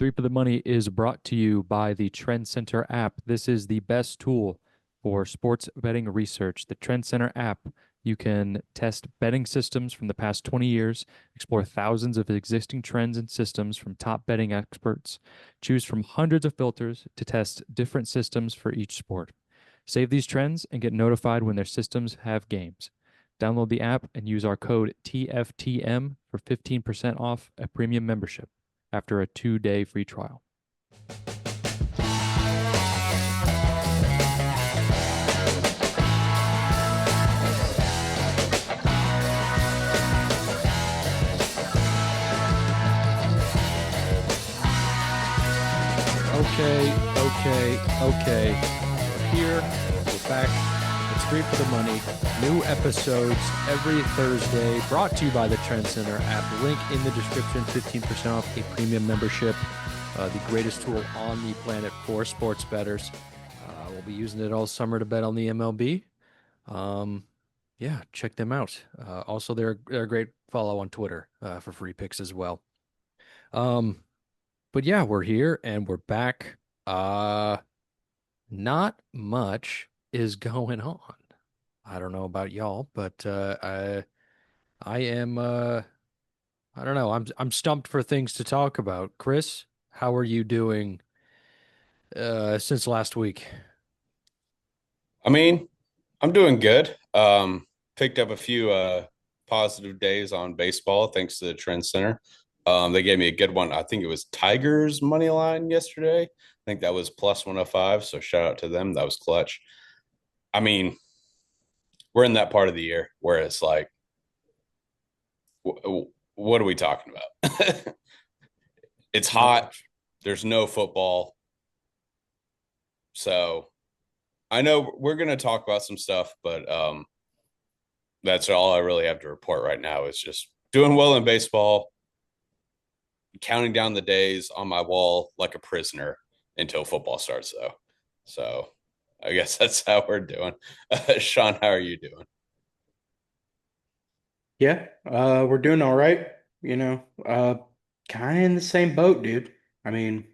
Three for the Money is brought to you by the Trend Center app. This is the best tool for sports betting research. The Trend Center app, you can test betting systems from the past 20 years, explore thousands of existing trends and systems from top betting experts, choose from hundreds of filters to test different systems for each sport. Save these trends and get notified when their systems have games. Download the app and use our code TFTM for 15% off a premium membership after a 2-day free trial. Okay. We're here. We're back. It's Three for the Money. New episodes every Thursday, brought to you by the Trend Center app. Link in the description, 15% off a premium membership. The greatest tool on the planet for sports bettors. We'll be using it all summer to bet on the MLB. Yeah, check them out. Also, they're a great follow on Twitter for free picks as well. But yeah, we're here and we're back. Not much is going on. I don't know about y'all, but I am I don't know. I'm stumped for things to talk about. Chris, how are you doing since last week? I mean, I'm doing good. Picked up a few positive days on baseball thanks to the Trend Center. They gave me a good one. I think it was Tigers money line yesterday. I think that was plus 105. So shout out to them. That was clutch. I mean, we're in that part of the year where it's like, what are we talking about? It's Not hot. much. There's no football. So I know we're going to talk about some stuff, but that's all I really have to report right now is just doing well in baseball, counting down the days on my wall like a prisoner until football starts, though. So I guess that's how we're doing. Sean, how are you doing? Yeah, we're doing all right. Kind of in the same boat, dude. I mean,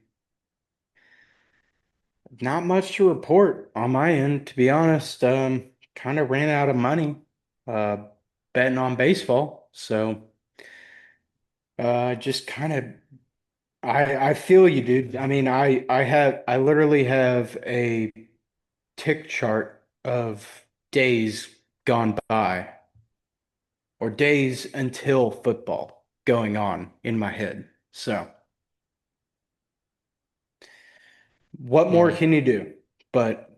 not much to report on my end, to be honest. Kind of ran out of money, uh, betting on baseball. So, just kind of, I feel you, dude. I mean, I literally have a tick chart of days gone by or days until football going on in my head. So, what more Mhm. can you do but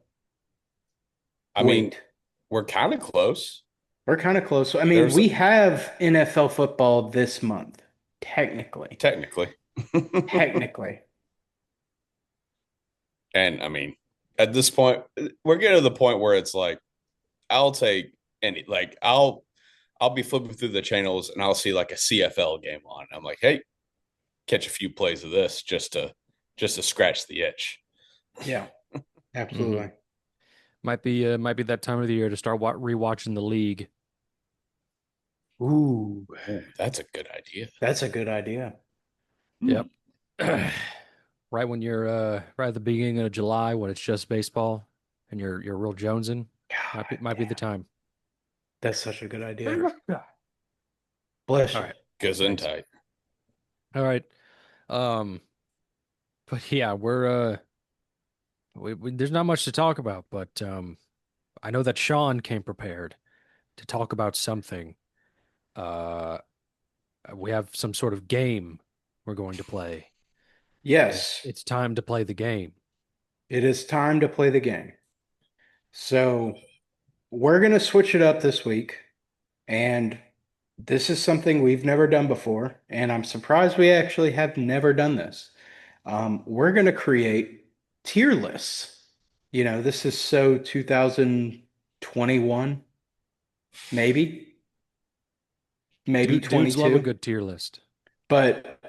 I mean, wait? we're kind of close. We're kind of close. I mean, There's we have NFL football this month, technically. technically. Technically. And I mean, at this point, we're getting to the point where it's like, I'll take any, like, I'll be flipping through the channels and I'll see like a CFL game on. I'm like, hey, catch a few plays of this just to scratch the itch. Yeah, Mhm. absolutely. Might be that time of the year to start rewatching the league. Ooh, Ooh, that's a good idea. that's a good idea. Yep. Right when you're right at the beginning of July when it's just baseball and you're real jonesing, God might be the damn. time. That's such a good idea. Bless All you. right. Goes in Thanks. tight. All right. Um, but yeah, there's not much to talk about, but I know that Sean came prepared to talk about something. Uh, we have some sort of game we're going to play, and Yes, it's time to play the game. it is time to play the game. So, we're going to switch it up this week. And this is something we've never done before, and I'm surprised we actually have never done this. We're going to create tier lists. This is so 2021, maybe, maybe Dudes love a 22. good tier list. But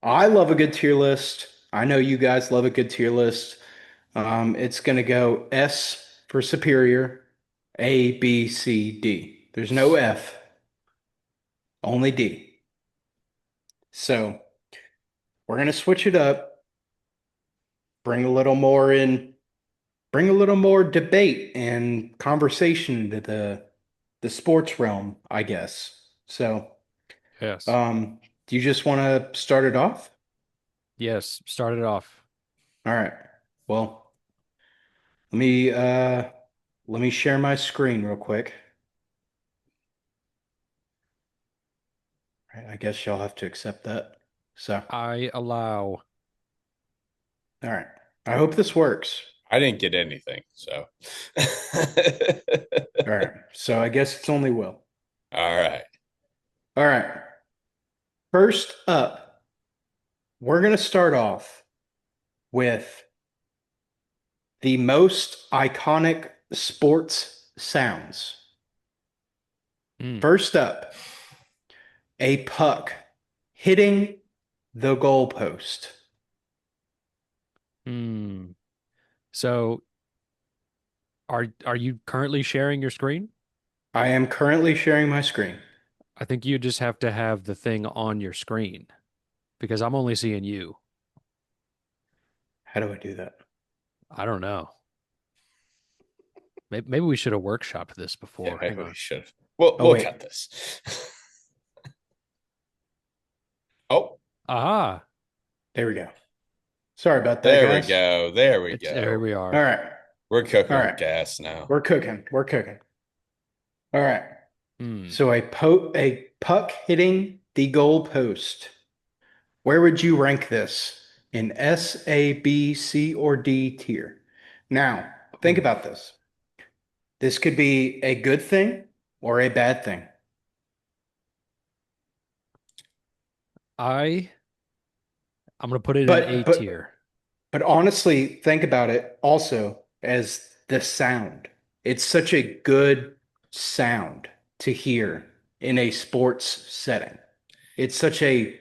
I love a good tier list. I know you guys love a good tier list. It's going to go S for superior, A, B, C, D. There's no F, only D. So we're going to switch it up. bring a little more in, bring a little more debate and conversation to the sports realm, I guess. So, Yes. um, do you just want to start it off? Yes. Start it off. All right. Well, let me uh let me share my screen real quick. All right, I guess y'all have to accept that. So, I allow. all right. I hope this works. I didn't get anything, so. All right. So I guess it's only Will. All right. All right. First up, we're going to start off with the most iconic sports sounds. Hmm. First up, a puck hitting the goalpost. Hmm. So are you currently sharing your screen? I am currently sharing my screen. I think you just have to have the thing on your screen because I'm only seeing you. How do I do that? I don't know. Maybe we should have workshopped this Yeah, before. Hang maybe we on. should. We'll Oh, we'll wait. cut this. Oh, Aha. There we go. Sorry about that, there we guys. go. There we It's There go. we All are. right. We're All cooking with right. gas now. We're cooking. We're cooking. All right. Hmm. So a puck hitting the goal post. Where would you rank this in S, A, B, C, or D tier? Now, think Ooh. about this. This could be a good thing or a bad thing. I I'm gonna put it in A But tier. but honestly, think about it also as the sound. It's such a good sound to hear in a sports setting. It's such a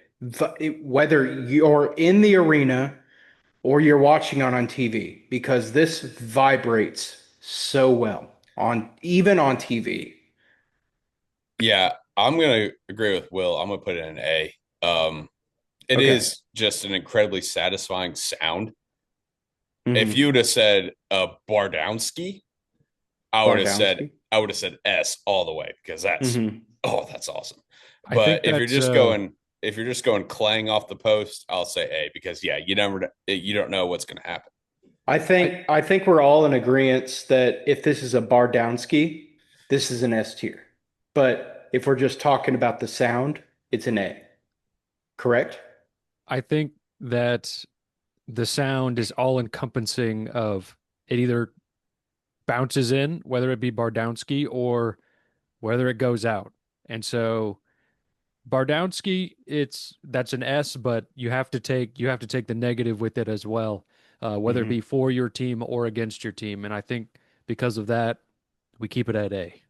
whether you're in the arena or you're watching on TV because this vibrates so well on even on TV. Yeah, I'm gonna agree with Will. I'm gonna put it in A. It Okay. is just an incredibly satisfying sound. If Hmm. you would have said Bardowski, Bardowski. I would have said S all the way because Hmm. that's awesome. I think But that's if you're just going clang off the post, I'll say A because yeah, you don't know what's going to happen. I I think we're all in agreement that if this is a Bardowski, this is an S tier. But if we're just talking about the sound, it's an A. Correct? I think that the sound is all encompassing of it either bounces in, whether it be Bardowski or whether it goes out. And so Bardowski, that's an S, but you have to take the negative with it as well, whether it Hmm. be for your team or against your team. And I think because of that, we keep it at A.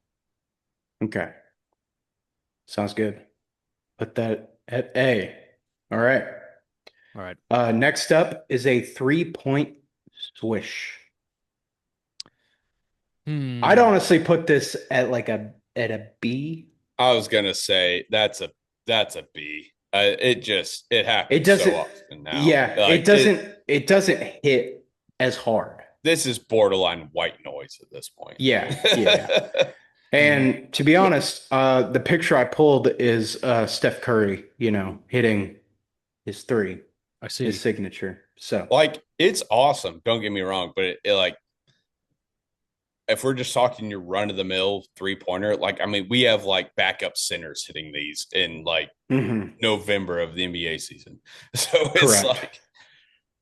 Okay. Sounds good. Put that at A. All right. All right. Next up is a 3-point swish. I'd Hmm. honestly put this at like a B. I was gonna say that's a B. It It happens so doesn't, often now. yeah, it doesn't hit as hard. This is borderline white noise at this point. Yeah, yeah. And to be honest, the picture I pulled is Steph Curry, hitting his three, I his see. signature. So, Like it's awesome. Don't get me wrong, but it like if we're just talking your run of the mill 3-pointer, like I mean, we have like backup centers hitting these in like mhm, November of the NBA season. So it's correct, like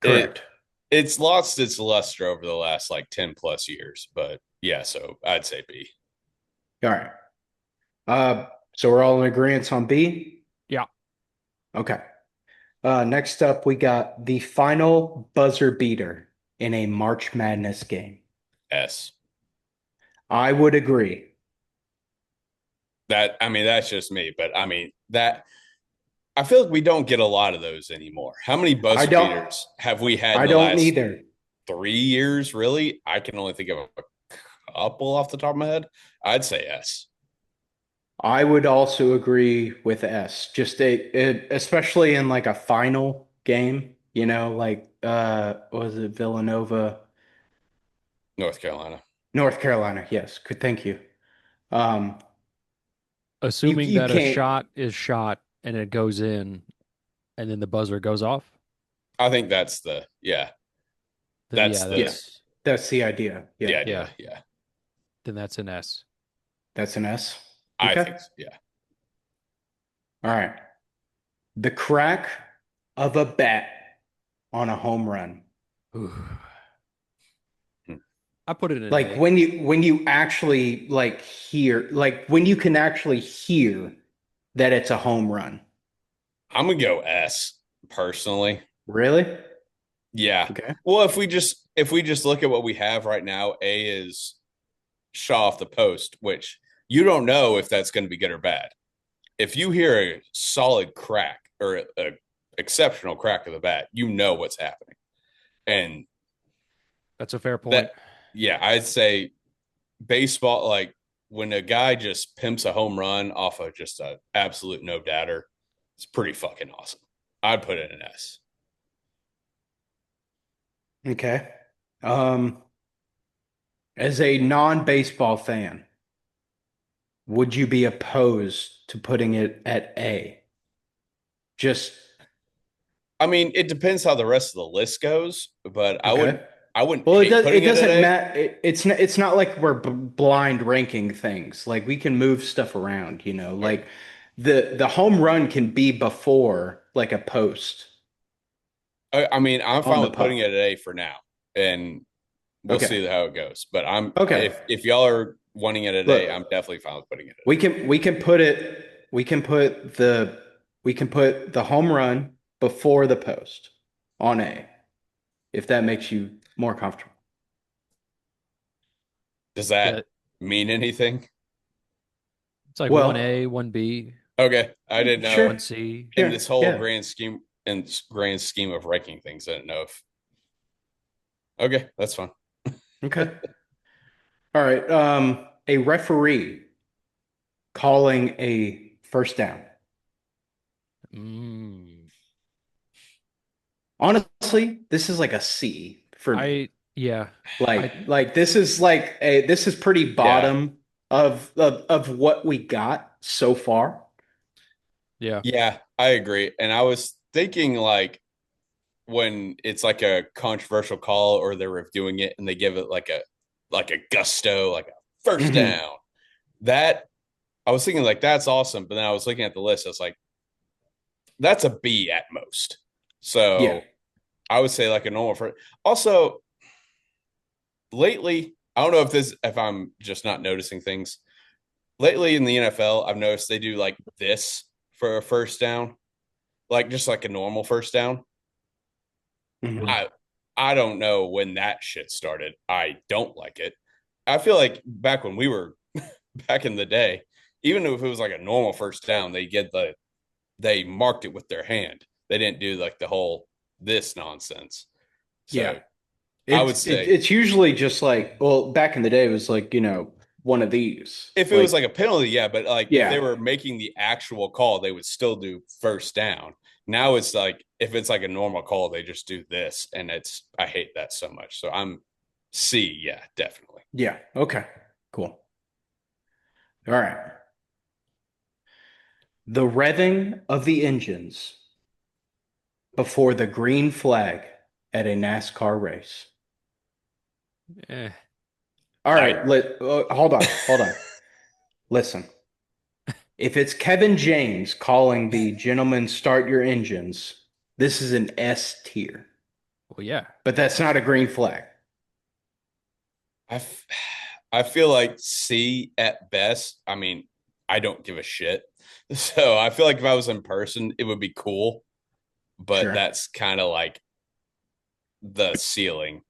it correct. it's lost its luster over the last like 10 plus years. But yeah, so I'd say B. All right. Uh, so we're all in agreement on B. Yeah. Okay. Next up, we got the final buzzer beater in a March Madness game. S. I would agree. That I mean, that's just me, but I mean that I feel like we don't get a lot of those anymore. How many I buzzer don't. beaters have we had in I the don't last either. 3 years? Really, I can only think of a couple off the top of my head. I'd say S. I would also agree with S. Just especially in like a final game, like was it Villanova, North Carolina. North Carolina? Yes, good, thank you. Um, you Assuming you that a can't. shot is shot and it goes in and then the buzzer goes off, I think that's the yeah. then That's yeah, the That's the idea. the Yeah, yeah, idea. Yeah. then that's an S. that's an S. I Okay. think so, yeah. All right. The crack of a bat on a home run. Ooh. Hmm. I put it in Like A. when you actually like hear, like when you can actually hear that it's a home run. I'm gonna go S personally. Really? Yeah. Okay. Well, if we just look at what we have right now, A is shot off the post, which you don't know if that's going to be good or bad. If you hear a solid crack or a exceptional crack of the bat, you know what's happening. And That's a fair point. that, yeah, I'd say baseball, like when a guy just pimps a home run off of just a absolute no doubter, it's pretty fucking awesome. I'd put it in an S. Okay. Um, as a non-baseball fan, would you be opposed to putting it at A? Just I mean, it depends how the rest of the list goes, but I okay. wouldn't I wouldn't Well, hate it putting it at doesn't A. matter. It's not like we're blind ranking things. Like we can move stuff around, Okay. Like the home run can be before like a post I mean, I'm on fine the with putting it puck. at A for now, and we'll Okay. see how it goes. But I'm Okay. if y'all are wanting it at A, I'm Look, definitely fine with putting it we can put the home run before the post on A, if that makes you more comfortable. at A. Does that Yeah, mean anything? it's like one Well, A, one B, Okay, I didn't know one sure. C. in Yeah. this whole Yeah. grand scheme of ranking things. I didn't know if okay, that's fine. Okay. All right. A referee calling a first down. Mm. Honestly, this is like a C for me. Yeah, I This is pretty Yeah, bottom of what we got so far. yeah. yeah, I agree. And I was thinking like when it's like a controversial call or they're reviewing it and they give it like a gusto, like a first Hmm. down. That I was thinking like that's awesome, but then I was looking at the list. I was like, that's a B at most. Yeah. So I would say like a normal for also lately, I don't know if I'm just not noticing things. Lately in the NFL, I've noticed they do like this for a first down, like just like a normal first down. Hmm. I I don't know when that shit started. I don't like it. I feel like back when we were back in the day, even if it was like a normal first down, they marked it with their hand. They didn't do like the whole this nonsense. Yeah. So I would say It's usually just like, well, back in the day, it was like, one of these. if it was like Like, a penalty, yeah, but like if they yeah. were making the actual call, they would still do first down. Now it's like if it's like a normal call, they just do this, and I hate that so much. So I'm C, yeah, definitely. Yeah. Okay. Cool. All right. The revving of the engines before the green flag at a NASCAR race. Eh. All I right, hold on, hold on. Listen, if it's Kevin James calling the gentlemen start your engines, this is an S tier, Well, yeah. but that's not a green flag. I f- I feel like C at best. I mean, I don't give a shit. So I feel like if I was in person, it would be cool, but Sure. that's kind of like the ceiling.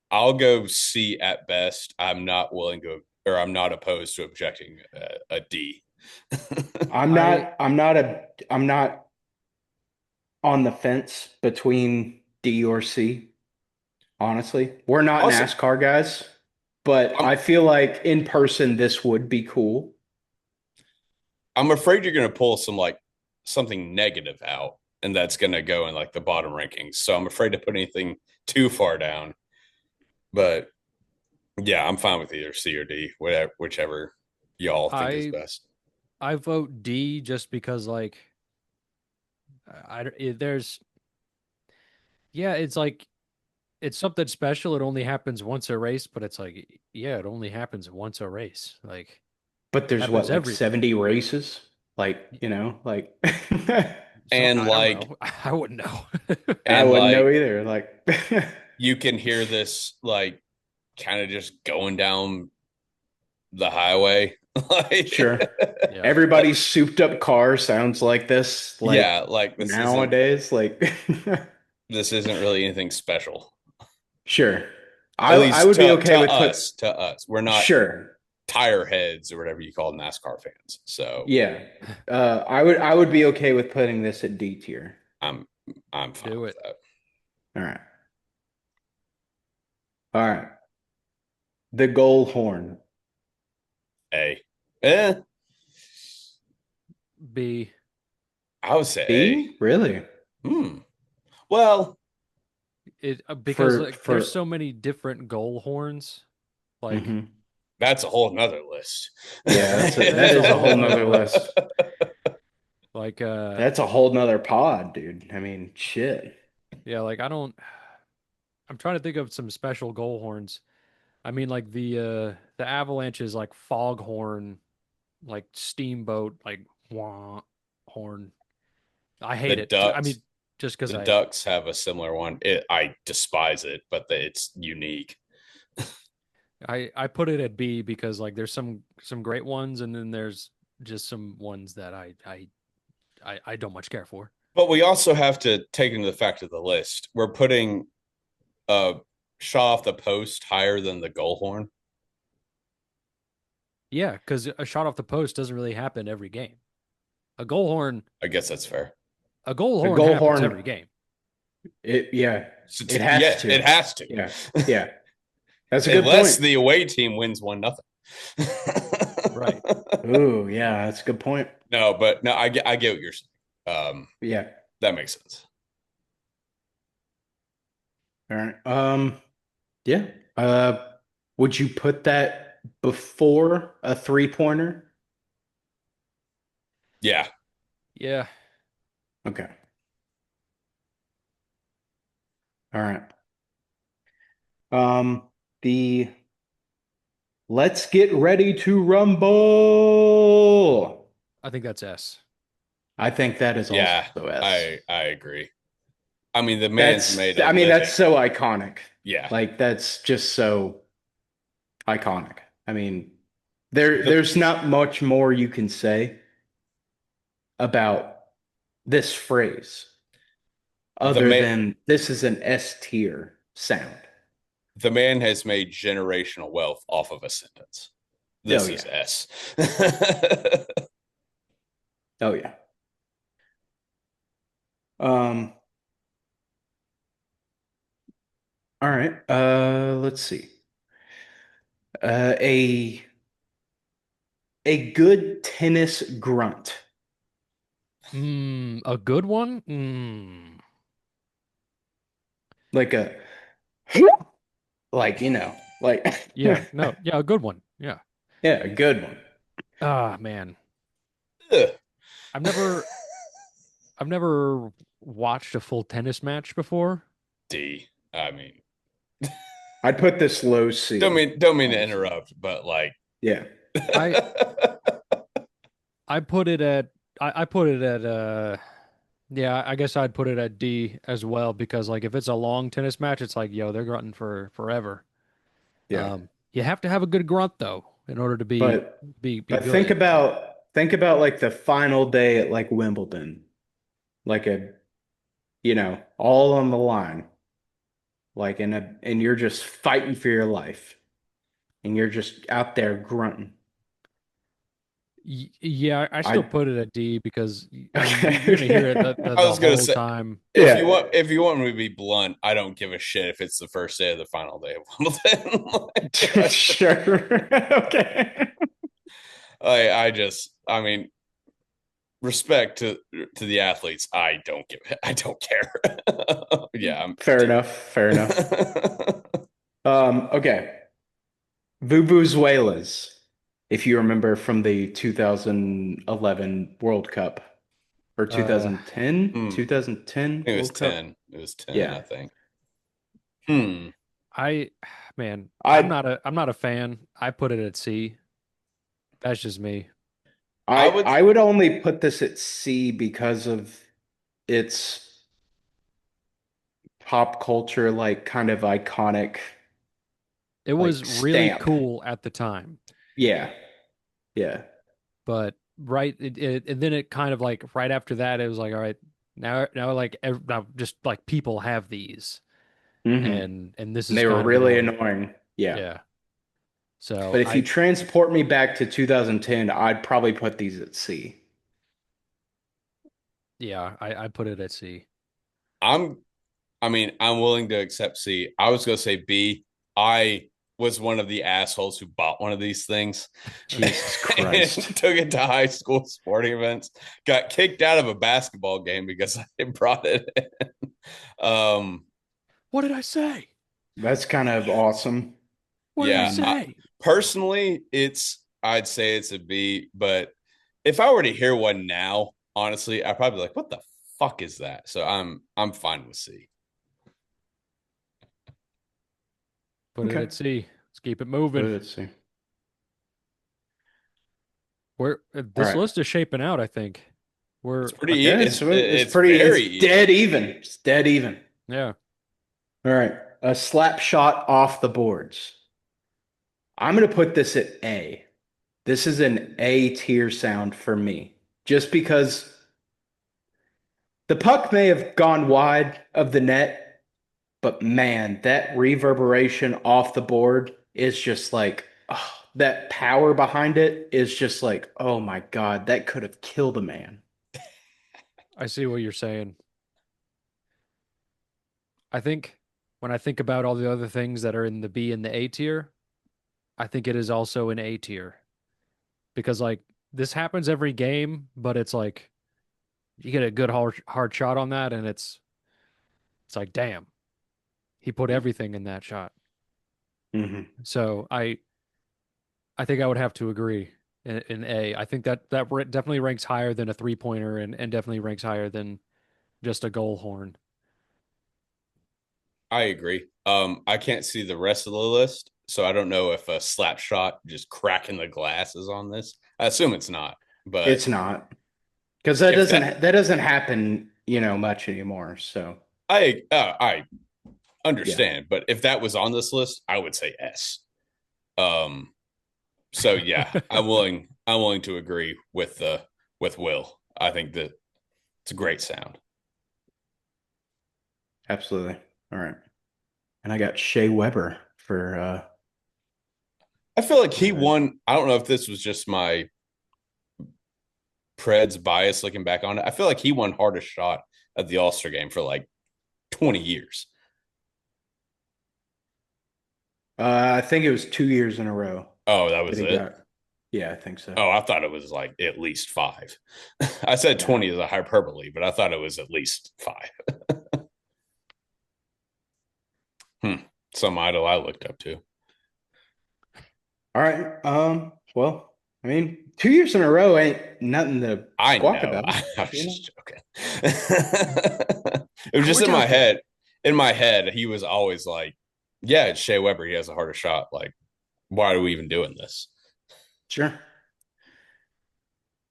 I'll go C at best. I'm not willing to, or I'm not opposed to objecting a D. I I'm not on the fence between D or C, honestly. We're not Also, NASCAR guys, but I'm I feel like in person this would be cool. I'm afraid you're going to pull some like something negative out. and that's going to go in like the bottom rankings. So I'm afraid to put anything too far down. But yeah, I'm fine with either C or D, whatever, whichever y'all think is I best. I vote D just because like there's yeah, it's like it's something special. It only happens once a race, but it's like yeah, it only happens once a race. Like But there's what, happens like every 70 races? Like, like so And I don't like, know. I wouldn't know. I and wouldn't know like, either. Like, you can hear this like kind of just going down the highway. like, sure. Yeah. like, Everybody's souped up car sounds like this, yeah, like like nowadays. Like, this isn't really anything special. sure. At I least would be okay with put, to us. We're not sure. tire heads or whatever you call NASCAR fans. So Yeah. I would be okay with putting this at D tier. I'm I'm fine Do with it. that. All right. All right. The goal horn. A. Eh, B. I would say B? Really? A. Hmm. Well, It because For like there's for so many different goal horns. Like hmm that's a whole nother list. Yeah, that there's a is a whole whole nother nother list. like That's a whole nother pod, dude. I mean, shit. yeah, like I'm trying to think of some special goal horns. I mean like the Avalanche is like foghorn, like steamboat, like wah horn. I the hate it. I Ducks, mean just because the I Ducks have a similar one. I despise it, but it's unique. I put it at B because like there's some great ones and then there's just some ones that I don't much care for. But we also have to take into the fact of the list. We're putting a shot off the post higher than the goal horn. Yeah, because a shot off the post doesn't really happen every game. A goal horn, I guess that's fair. a goal A horn goal happens horn, every game. yeah, it has Yeah, to. it has to. Yeah, yeah. That's a good Unless point. the away team wins 1-0. Right. Ooh, yeah, that's a good point. No, but no, I get what you're saying. Yeah. That makes sense. All right. Yeah. Uh, would you put that before a three-pointer? Yeah. Yeah. Okay. All right. The let's get ready to rumble. I think that's S. I think that is also Yeah. S. I agree. I mean, the man's made a I mean, that's living. so iconic. Yeah. Like that's just so iconic. I mean, The there's not much more you can say about this phrase the other man than this is an S tier sound. the man has made generational wealth off of a sentence. Oh This is yeah. S. Oh yeah. Um, all right. Let's see. A good tennis grunt. A good one? Like a like, like Yeah, no, yeah, a good one. Yeah. yeah, a good one. Ah, man. Ugh. I've never I've never watched a full tennis match before. D. I mean, I'd put this low C, don't mean to honestly. interrupt, but like Yeah. I I put it at I put it at yeah, I guess I'd put it at D as well because like if it's a long tennis match, it's like, yo, they're grunting for forever. Yeah. You have to have a good grunt though in order to But be but think good. about think about like the final day at like Wimbledon. Like all on the line. Like and you're just fighting for your life. And you're just out there grunting. Yeah, I still I put it at D because I mean you're gonna hear it okay. I the was gonna whole say time. Yeah. if you want me to be blunt, I don't give a shit if it's the first day of the final day of Wimbledon. Sure. Okay. I mean, respect to the athletes, I don't care. Yeah, I'm Fair enough. Fair enough. Okay. Vuvuzelas, if you remember from the 2011 World Cup or Uh, 2010, Hmm. 2010 It was World Cup. 10. It was 10, Yeah. I think. Hmm. I, man, I I'm not a fan. I put it at C. That's just me. I I would I would only put this at C because of its pop culture, like kind of iconic, It was like really stamp. cool at the time, Yeah. Yeah. but and then it kind of like right after that, it was like, all right, now like now just like people have these, Hmm. and this And is they were kind of really annoying. annoying. Yeah. Yeah. So But if you transport me back to 2010, I'd probably put these at C. I put it at C. I'm I mean, I'm willing to accept C. I was gonna say B. I was one of the assholes who bought one of these things Jesus and Christ. took it to high school sporting events. Got kicked out of a basketball game because I brought it in. What did I say? That's kind of awesome. What did I Yeah, And say? personally, I'd say it's a B. But if I were to hear one now, honestly, I'd probably be like, "What the fuck is that?" So I'm fine with C. Put it okay. at C. Let's keep it But moving. let's see. We're All this right. list is shaping out, I think. It's We're pretty. Yeah, it's It's pretty, very it's dead even. even. It's dead even. yeah. All right. A slap shot off the boards. I'm going to put this at A. This is an A tier sound for me. Just because the puck may have gone wide of the net, but man, that reverberation off the board is just like, oh, that power behind it is just like, oh my God, that could have killed a man. I see what you're saying. I think when I think about all the other things that are in the B and the A tier, I think it is also an A tier because like this happens every game, but it's like you get a good hard shot on that and it's like damn, he put everything in that shot. Hmm. So I think I would have to agree in A. I think that definitely ranks higher than a three-pointer and definitely ranks higher than just a goal horn. I agree. I can't see the rest of the list, so I don't know if a slap shot just cracking the glass is on this. I assume it's not, but It's not because if that, that doesn't happen, much anymore. So I yeah, understand, but if that was on this list, I would say S. Um, so yeah, I'm willing to agree with Will. I think that it's a great sound. absolutely. All right. And I got Shea Weber I feel like he for won. I don't know if this was just my Preds bias looking back on it. I feel like he won hardest shot at the All Star game for like 20 years. I think it was 2 years in a row Oh, that that was he it. got. Yeah, I think so. Oh, I thought it was like at least five. I said No. 20 as a hyperbole, but I thought it was at least five. Some idol I looked up to. All right. Well, I mean, 2 years in a row ain't nothing to I squawk know. about, I was you know? just joking. It was I just worked in my out there. head. In my head, he was always like, yeah, it's Shea Weber. He has a harder shot. Like, why are we even doing this? Sure.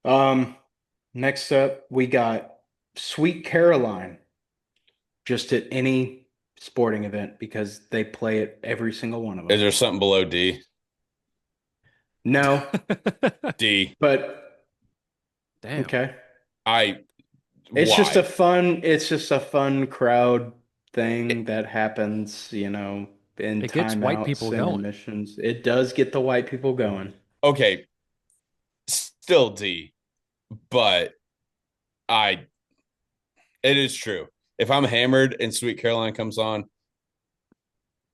Um, Next up, we got Sweet Caroline, just at any sporting event because they play it every single one of Is them. there something below D? No, D. but Damn. okay. I, It's why? just a fun crowd It, thing that happens, in It gets white timeouts, people going. intermissions. It does get the white people going. okay, still D, but I, it is true. If I'm hammered and Sweet Caroline comes on,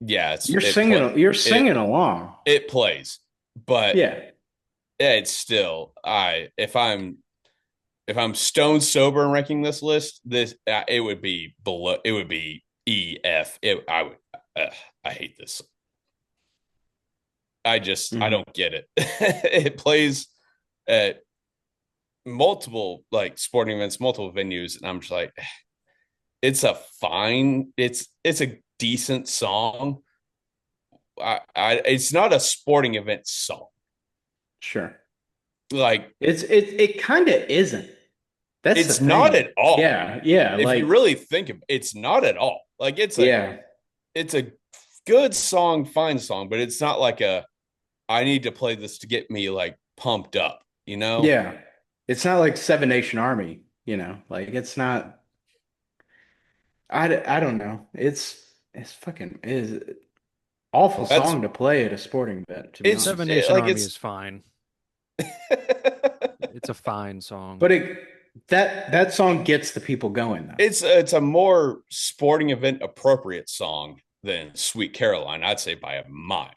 yeah, You're it singing along. it plays, but Yeah. it's still I if I'm if I'm stone sober and ranking this list, it would be below. It would be E F. I hate this. I Mhm. don't get it. It plays at multiple like sporting events, multiple venues, and I'm just like, it's a decent song. It's not a sporting event song. Sure. Like It kind of isn't. That's the it's not thing. at all. Yeah, yeah, If you like really think of it, it's not at all. Like yeah, it's a good song, fine song, but it's not like a I need to play this to get me like pumped up, you know? yeah. It's not like Seven Nation Army, like it's not. I don't know. It's fucking is awful That's song to play at a sporting event, to be Seven honest. Nation like Army is fine. It's a fine song. But that song gets the people going though. it's a more sporting event appropriate song than Sweet Caroline, I'd say by a mile.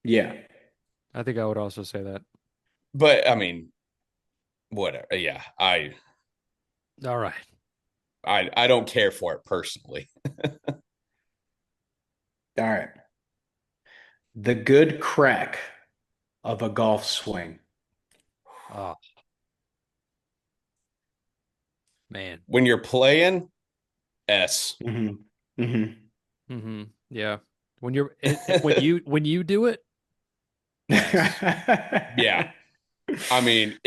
Yeah. I think I would also say that. But I mean, whatever. Yeah, All right. I don't care for it personally. All right. The good crack of a golf swing. Oh, man. When you're playing, S. Hmm. Hmm. Mm-hmm. Yeah. When you do it, S. Yeah. I mean,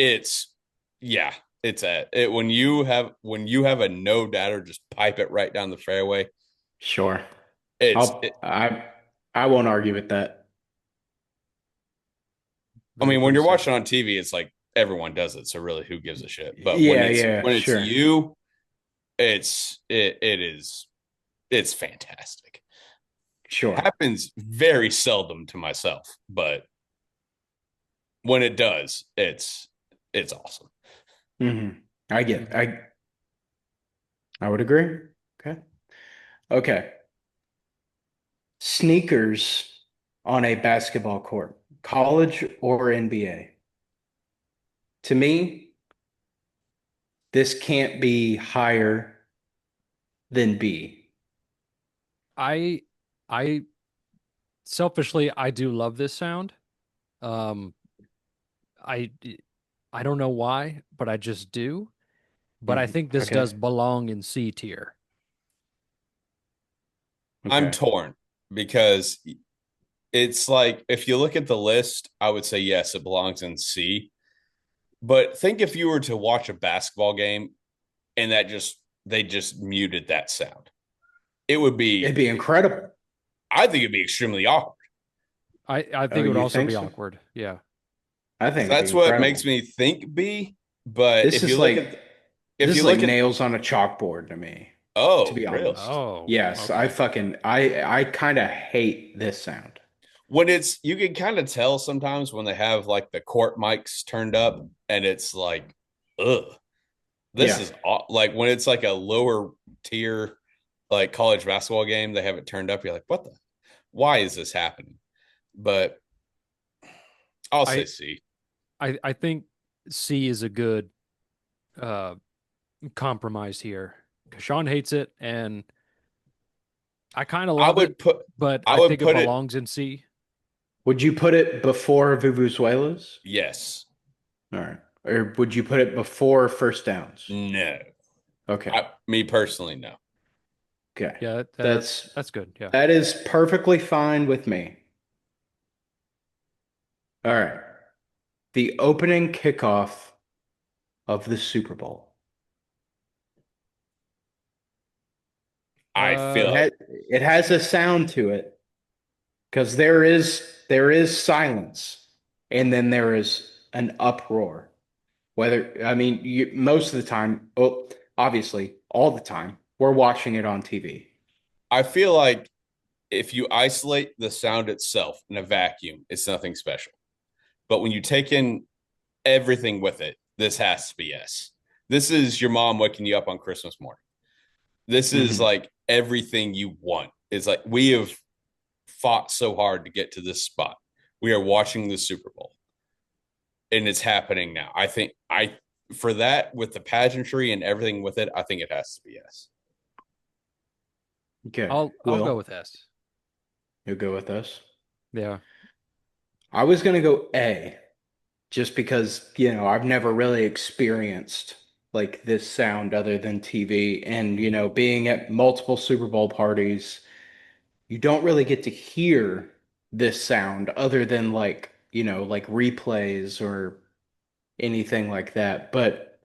yeah, it's when you have a no doubter, just pipe it right down the fairway. Sure. It's I'll it, I won't argue with that. I Very mean, when you're pretty watching on TV, it's like everyone does it, so really who gives a shit? But Yeah, yeah, when it's sure. you, it's fantastic. Sure. Happens very seldom to myself, but when it does, it's awesome. Hmm. I get Mhm. I would agree. Okay. Okay. Sneakers on a basketball court, college or NBA. To me, this can't be higher than B. I I selfishly I do love this sound. Um I I don't know why, but I just do. But I Mhm. think this Okay. does belong in C tier. I'm Okay. torn because it's like if you look at the list, I would say yes, it belongs in C. But think if you were to watch a basketball game and they just muted that sound. It would It'd be be incredible. I think it'd be extremely awkward. I Oh, think it would you also think be so? awkward. Yeah. I think it'd be That's what makes incredible. me think B. But This is like if this you is like look at nails on a chalkboard to me, to oh, be really? honest. Oh, Yes, okay. I kind of hate this sound. When it's you can kind of tell sometimes when they have like the court mics turned up and it's like, ugh, this Yeah. is like when it's like a lower tier like college basketball game, they have it turned up. You're like, what the? Why is this happening? But I'll say I C. I think C is a good uh compromise here. 'Cause Sean hates it and I kind of I love it, would put but I I would think it put it belongs in C. Would you put it before Vuvuzelas? yes. All right. Or would you put it before first downs? No. Okay. Me personally, no. Okay. Yeah, That's that's good. Yeah. that is perfectly fine with me. All right. The opening kickoff of the Super Bowl. I Uh It feel has it has a sound to it because there is silence and then there is an uproar. Whether I mean most of the time, oh, obviously all the time, we're watching it on TV. I feel like if you isolate the sound itself in a vacuum, it's nothing special. But when you take in everything with it, this has to be yes. This is your mom waking you up on Christmas morning. This is Hmm. like everything you want. It's like we have fought so hard to get to this spot. We are watching the Super Bowl and it's happening now. for that with the pageantry and everything with it, I think it has to be yes. Okay. I'll go Will, with S. you'll go with us. Yeah. I was gonna go A, just because, I've never really experienced like this sound other than TV. And, being at multiple Super Bowl parties, you don't really get to hear this sound other than like replays or anything like that. But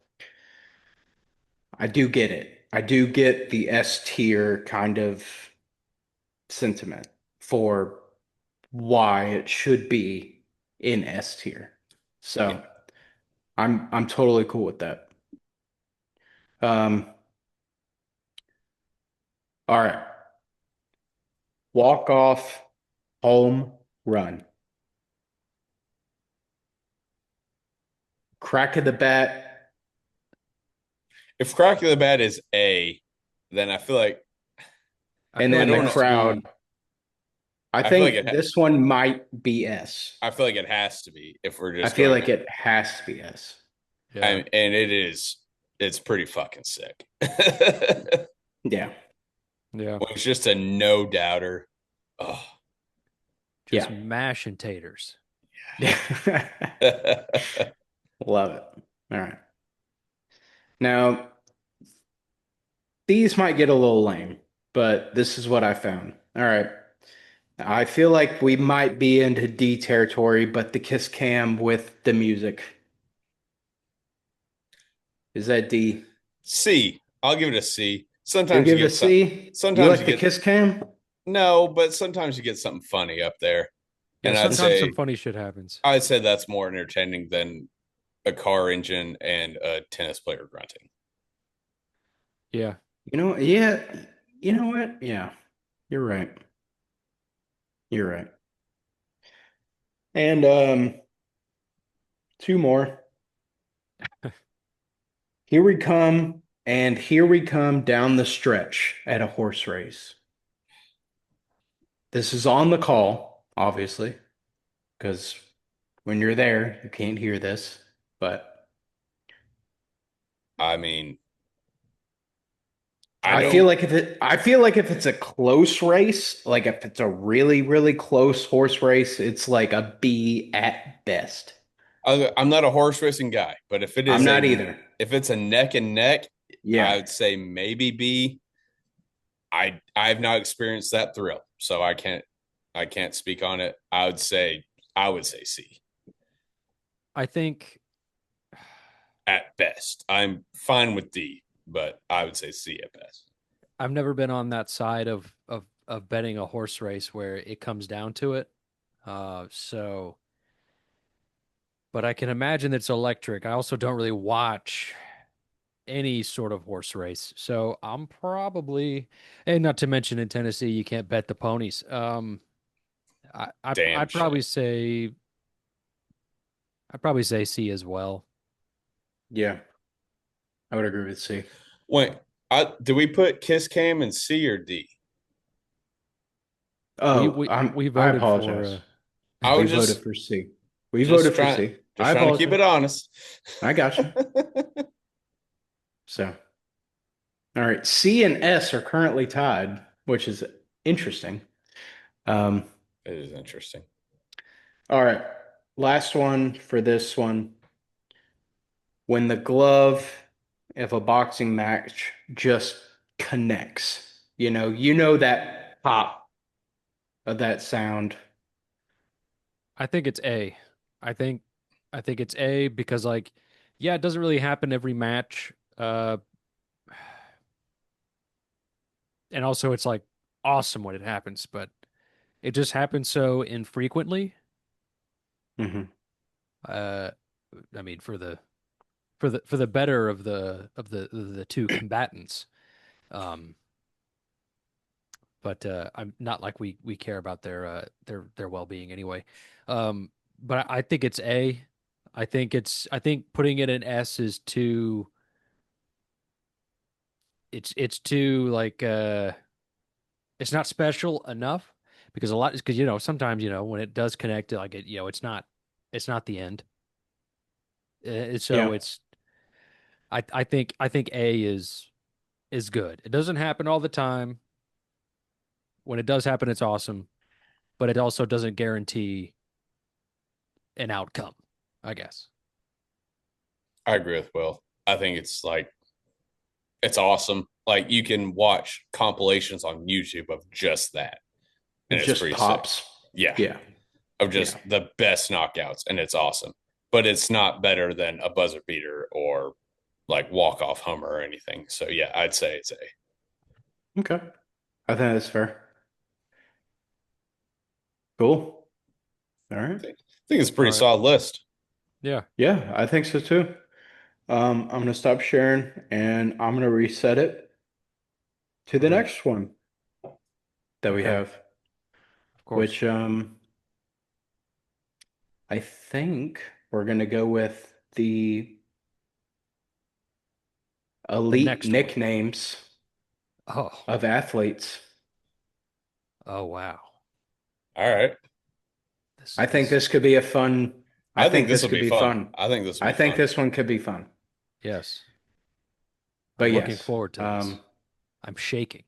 I do get it. I do get the S tier kind of sentiment for why it should be in S tier. Yeah. So I'm totally cool with that. Um, all right. Walk off home run. Crack of the bat. If crack of the bat is A, then I feel like I And feel I then like it the don't has know. to crowd. be. I I feel like think this one might be S. I feel like it has to be if we're I just feel going. like it has to be S. Yeah. And it's pretty fucking sick. Yeah. Yeah. When it's just a no doubter. Oh. Just Yeah. mash and taters. Love it. All right. Now, these might get a little lame, but this is what I found. All right. I feel like we might be into D territory, but the kiss cam with the music. Is that D? C. I'll give it a C. You'll Sometimes you give it a get some. C? You Sometimes like you the get kiss cam? no, but sometimes you get something funny up there. Yeah, And I'd sometimes some say funny shit happens. I'd say that's more entertaining than a car engine and a tennis player grunting. Yeah. Yeah. You know what? Yeah, you're right. You're right. And two more. Here we come, and here we come down the stretch at a horse race. This is on the call, obviously, because when you're there, you can't hear this. But I mean, I I feel don't. like if it's a close race, like if it's a really, really close horse race, it's like a B at best. I'm not a horse racing guy, but I'm not either. if it's a neck and neck, I Yeah. would say maybe B. I've not experienced that thrill, so I can't speak on it. I would say C I think at best. I'm fine with D, but I would say C at best. I've never been on that side of betting a horse race where it comes down to it. So but I can imagine it's electric. I also don't really watch any sort of horse race. So I'm probably, and not to mention in Tennessee, you can't bet the ponies. Damn shame. I'd probably say C as well. Yeah. I would agree with C. Wait, do we put Kiss Cam in C or D? Oh, We I voted for apologize. I We would voted for C. We just voted for trying C. just I trying to keep apologize. it honest. I got you. So, all right. C and S are currently tied, which is interesting. Um, It is interesting. all right. Last one for this one. When the glove of a boxing match just connects, that pop of that sound. I think it's A. I think I think it's A because yeah, it doesn't really happen every match. And also it's like awesome when it happens, but it just happens so infrequently. Hmm. Uh I mean for the better of the two combatants. Um but I'm not like we care about their well-being anyway. But I think it's A. I think putting it in S is too it's too it's not special enough because a lot is because sometimes when it does connect it's not the end. So Yeah. it's I think A is good. It doesn't happen all the time. When it does happen, it's awesome, but it also doesn't guarantee an outcome, I guess. I agree with Will. I think it's awesome. Like you can watch compilations on YouTube of just that, It and it's just pretty sick. pops. Yeah, Yeah. of Yeah. just the best knockouts, and it's awesome. But it's not better than a buzzer beater or like walk off homer or anything. So yeah, I'd say it's A. Okay. I think that's fair. Cool. All right. I think it's a All pretty right. solid list. Yeah. Yeah, I think so too. I'm gonna stop sharing and I'm gonna reset it to the Okay. next one that we Okay. have, Of course. which I think we're gonna go with the The elite next one. nicknames Oh. of athletes. Oh wow. All right. This I think is this could be a fun. I I think think this this will could be be fun. fun. I think this will I be think fun. this one could be fun. yes. But I'm looking yes, forward to this. I'm shaking.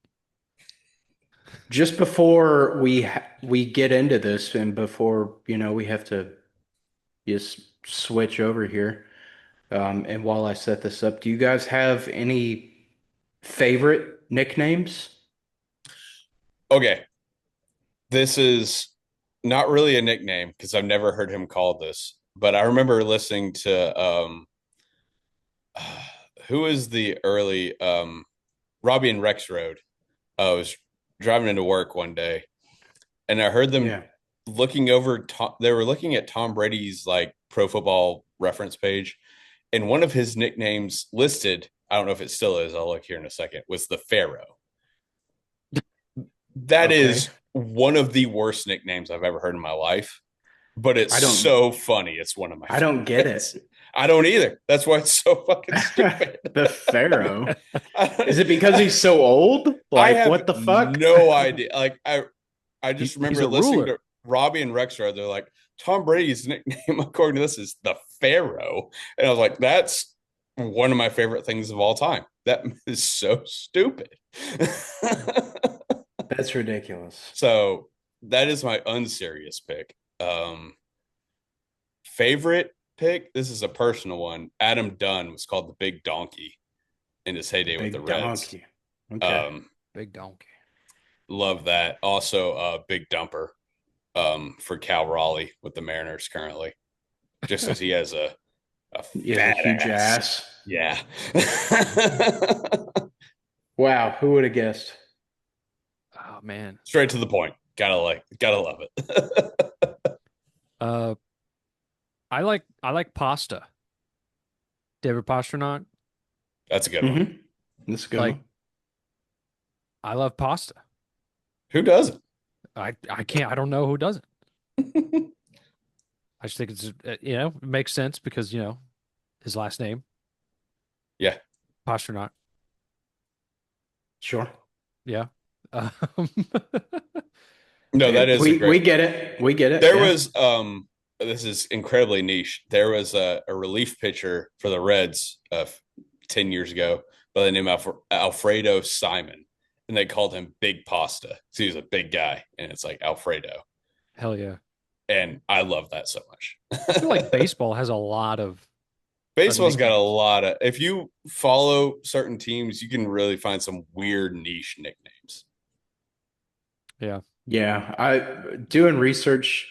just before we get into this and before, we have to just switch over here. And while I set this up, do you guys have any favorite nicknames? Okay. This is not really a nickname because I've never heard him called this, but I remember listening to who is the early Robbie and Rex Road. I was driving into work one day and I heard them Yeah. looking over they were looking at Tom Brady's like pro football reference page, and one of his nicknames listed, I don't know if it still is, I'll look here in a second, was the Pharaoh. That Okay. is one of the worst nicknames I've ever heard in my life, but it's I don't so funny. It's one of my I don't get favorites. it. I don't either. That's why it's so fucking stupid. The Pharaoh. Is it because I, he's so old? I Like, have what the fuck? no idea. Like I just He's remember a listening ruler. to Robbie and Rexra. They're like, Tom Brady's nickname, according to this, is the Pharaoh. And I was like, that's one of my favorite things of all time. That is so stupid. That's ridiculous. So that is my unserious pick. Favorite pick, this is a personal one. Adam Dunn was called the Big Donkey in his The heyday with the big Reds. donkey. Okay. Um, Big donkey. love that. Also, Big Dumper for Cal Raleigh with the Mariners currently, just because he has a He has a fat huge ass. ass. Yeah. Wow, who would have guessed? Oh man. Straight to the point. Gotta love it. Uh I like pasta. David Pastrnak. That's a good one. Mm-hmm. That's a good Like one. I love pasta. Who doesn't? I can't I don't know who doesn't. I just think it's it makes sense because, his last name, Yeah. Pastrnak. Sure. Yeah. Um, No, that Hey, is a we great. get it. We get it. There Yeah. was this is incredibly niche. There was a relief pitcher for the Reds 10 years ago by the name of Alfredo Simon, and they called him Big Pasta because he was a big guy, and it's like Alfredo, hell yeah. and I love that so much. I feel like baseball has a lot of Baseball's got a nicknames. lot of. If you follow certain teams, you can really find some weird niche nicknames. Yeah. Yeah. I doing research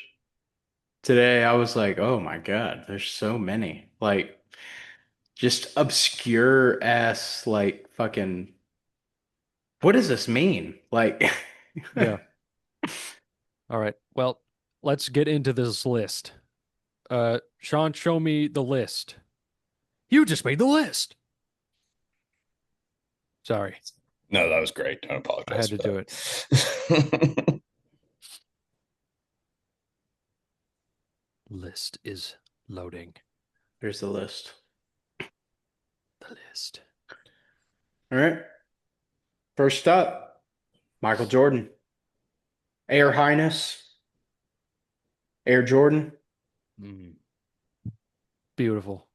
today, I was like, oh my God, there's so many. Like just obscure ass like fucking what does this mean? Like Yeah. All right. Well, let's get into this list. Sean, show me the list. You just made the list. Sorry. No, that was great. Don't I apologize had for to do it. that. List is loading. there's the list. The list. All right. First up, Michael Jordan. Air Highness. Air Jordan. Mm. Beautiful.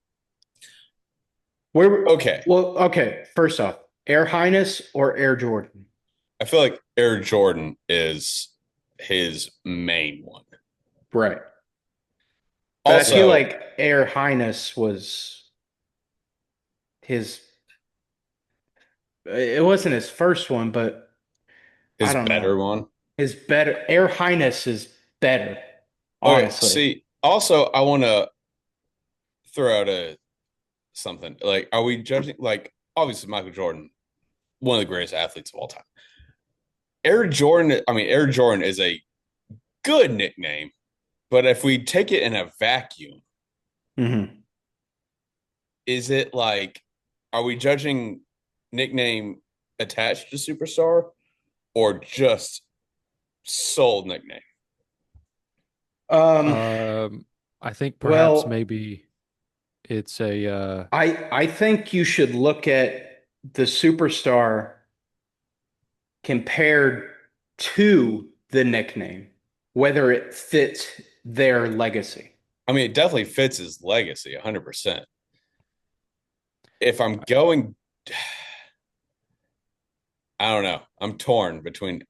Where? Okay. Well, okay. First off, Air Highness or Air Jordan? I feel like Air Jordan is his main one. Right. But I feel Also, like Air Highness was his. It wasn't his first one, but I his don't know. better one. His better. Air Highness is better, Okay, honestly. see, also I want to throw out a something. Like, are we judging like obviously Michael Jordan, one of the greatest athletes of all time. Air Jordan is a good nickname, but if we take it in a vacuum, Hmm. is it like, are we judging nickname attached to superstar or just sold nickname? Um. I think perhaps Well, maybe it's a I think you should look at the superstar compared to the nickname, whether it fits their legacy. I mean, it definitely fits his legacy 100%. If I'm going, I don't know. I'm torn between,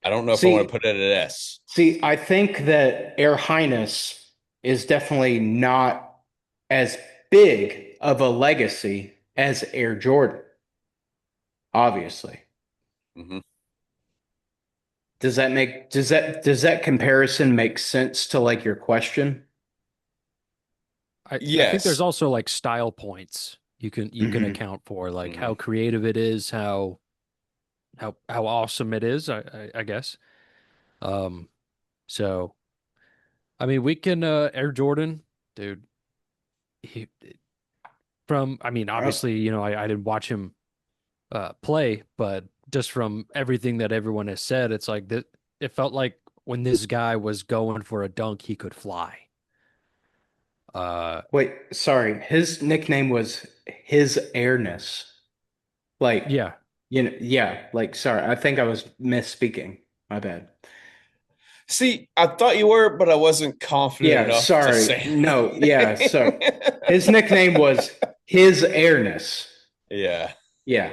I don't know if I want to See, put it at S. I think that Air Highness is definitely not as big of a legacy as Air Jordan, obviously. Mm-hmm. Does that comparison make sense to like your question? I think there's Yes. also like style points you can Hmm. account for, like Mm-hmm. how creative it is, how awesome it is, I guess. Um, so I mean we can Air Jordan, dude. He from I mean obviously, I didn't watch him play, but just from everything that everyone has said, it's like that it felt like when this guy was going for a dunk, he could fly. Uh Wait, sorry. His nickname was his Airness. Like, yeah. yeah, like, sorry. I think I was misspeaking. My bad. See, I thought you were, but I wasn't confident Yeah, enough to sorry. say No, yeah. So anything. his nickname was his Airness. Yeah. Yeah,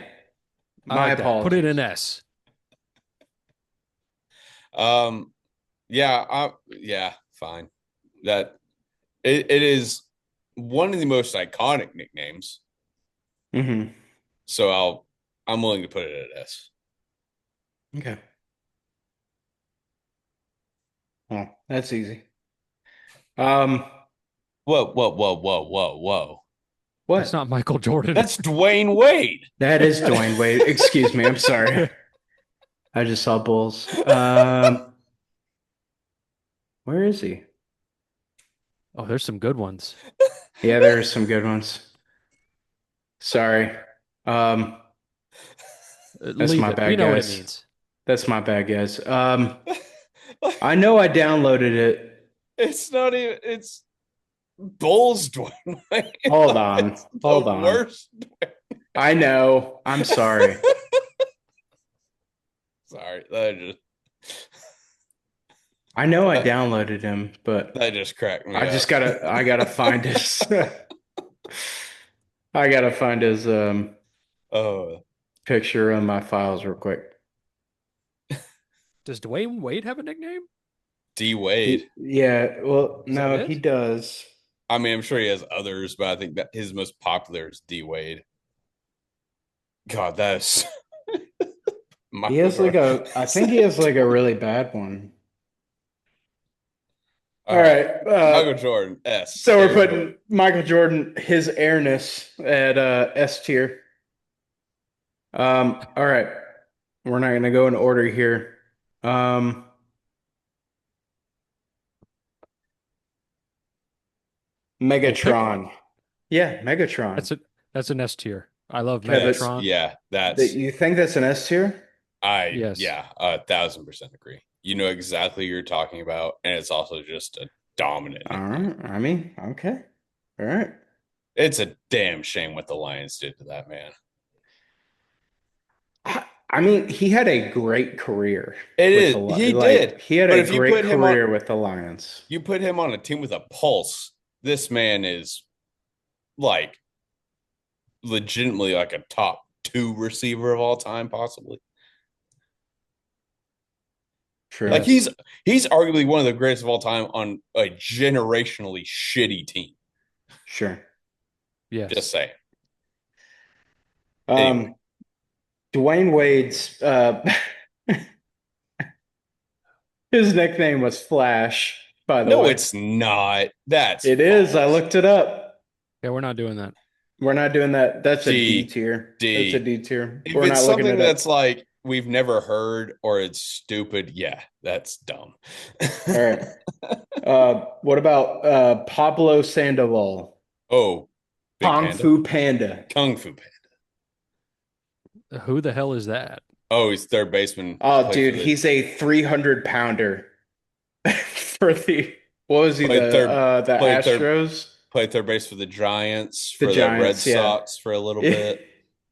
I my like that. Put it in apologies. S. Um, yeah, fine. That it is one of the most iconic nicknames. Hmm. So I'm willing to put it at S. Okay. Well, that's easy. Um, Whoa, whoa, whoa, whoa, whoa, whoa. That's what? not Michael Jordan. That's Dwayne Wade. That is Dwayne Wade. Excuse me. I'm sorry. I just saw Bulls. Where is he? Oh, there's some good ones. Yeah, there are some good ones. Sorry. Um, that's Leave my it. We bad, know what it guys. means. That's my bad, guys. I know I downloaded it. It's not even it's Bulls Dwayne Wade. Hold Like, on. it's the Hold on. worst. I know. I'm sorry. Sorry, I know I that, downloaded him, but that just cracked me up. I gotta find his I gotta find his Oh, picture on my files real quick. Does Dwayne Wade have a nickname? D Wade. Yeah, well, Is that no, he it? does. I mean, I'm sure he has others, but I think that his most popular is D Wade. God, that's He Michael has like Jordan. I think he has like a really bad one. All All right, right. Michael Jordan S. So we're Air Jordan. putting Michael Jordan, his airness at S tier. All right. We're not gonna go in order here. Um, Well, pick one. Megatron. Yeah, Megatron. That's a that's an S tier. I love Okay, but S. Megatron. Yeah, that's you think that's an S tier? Yes. yeah, 1,000% agree. You know exactly what you're talking about, and it's also just a dominant All nickname. right. I mean, okay. All right. It's a damn shame what the Lions did to that man. I mean, he had a great career It with the is. He like did. he had But a if great career with the Lions. you put him on a team with a pulse, this man is like legitimately like a top 2 receiver of all time, possibly. True. Like Yes. he's arguably one of the greatest of all time on a generationally shitty team. Sure. Yes. Just saying. Anyway, Um, Dwayne Wade's his nickname was Flash, by the no, way. it's not. That's It is. I false. looked it up. Yeah, we're not doing that. We're not doing that. That's a D D tier. That's a D. D tier. If We're it's not looking something it up. that's like we've never heard or it's stupid, yeah, that's dumb. All right. What about Pablo Sandoval? Oh, Big Kung Panda, Fu Panda. Kung Fu Panda. Who the hell is that? Oh, he's third baseman. Oh, Played for dude, the he's a 300 pounder for the what was he played third the played third Astros, played third base for the Giants, the for the Red Giants, yeah. Sox for a little bit.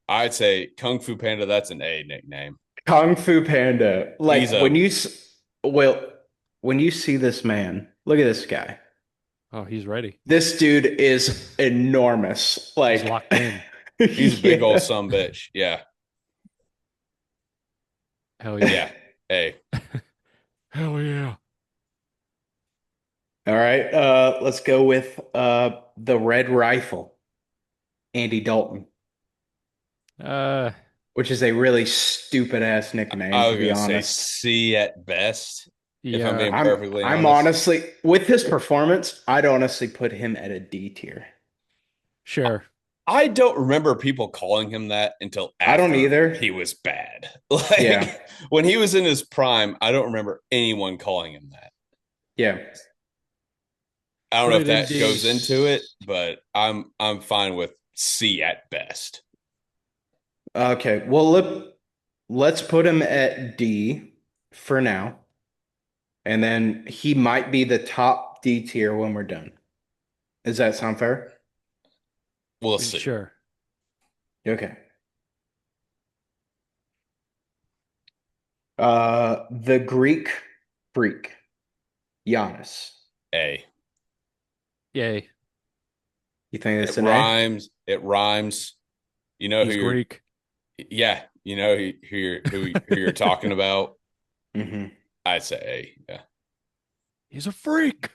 I'd say Kung Fu Panda. That's an A nickname. Kung Fu Panda. He's Like a well, when you see this man, look at this guy. Oh, he's ready. This dude is enormous. He's Like locked in. he's a big old yeah. son bitch. Yeah, Hell yeah. yeah. A. Hell yeah. All right, let's go with the Red Rifle, Andy Dalton, Uh, which is a really stupid ass nickname, I to was be gonna say honest. C at best. If I'm yeah. being perfectly I'm honest. honestly with his performance, I'd honestly put him at a D tier. Sure. I don't remember people calling him that until I don't after he either. was bad. Yeah, Like when he was in his prime, I don't remember anyone calling him that. yeah. I don't Put know if it in that D. goes into it, but I'm fine with C at best. Okay, well let's put him at D for now, and then he might be the top D tier when we're done. Does that sound fair? We'll see. Sure. Okay. The Greek Freak, Giannis. A. Yay. You think It it's an A? rhymes. It rhymes. You know who He's you're Greek. yeah, you know who you're talking about. Hmm. I'd say A. Yeah. He's a freak.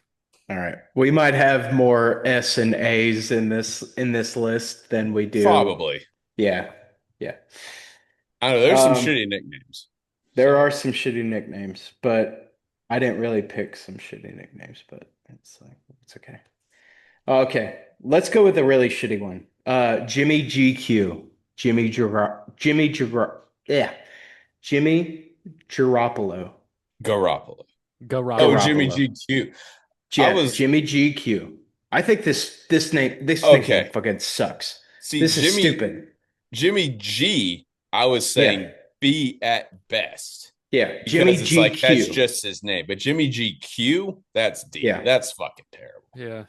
All right. We might have more S and A's in this list than we do. Probably. Yeah. Yeah. I don't know. There's some Um, shitty nicknames. there So are some shitty nicknames, but I didn't really pick some shitty nicknames, but it's like it's okay. Okay. Let's go with a really shitty one. Jimmy GQ. Yeah. Jimmy Garoppolo. Garoppolo. Oh, Garoppolo. Jimmy Garoppolo. GQ. I Yeah, was Jimmy GQ. I think this nickname okay. fucking sucks. See, This is stupid. Jimmy G, I was Yeah. saying B at best Yeah. Jimmy because it's like that's GQ. just his name. But Jimmy GQ, that's D. Yeah. That's fucking terrible. Yeah.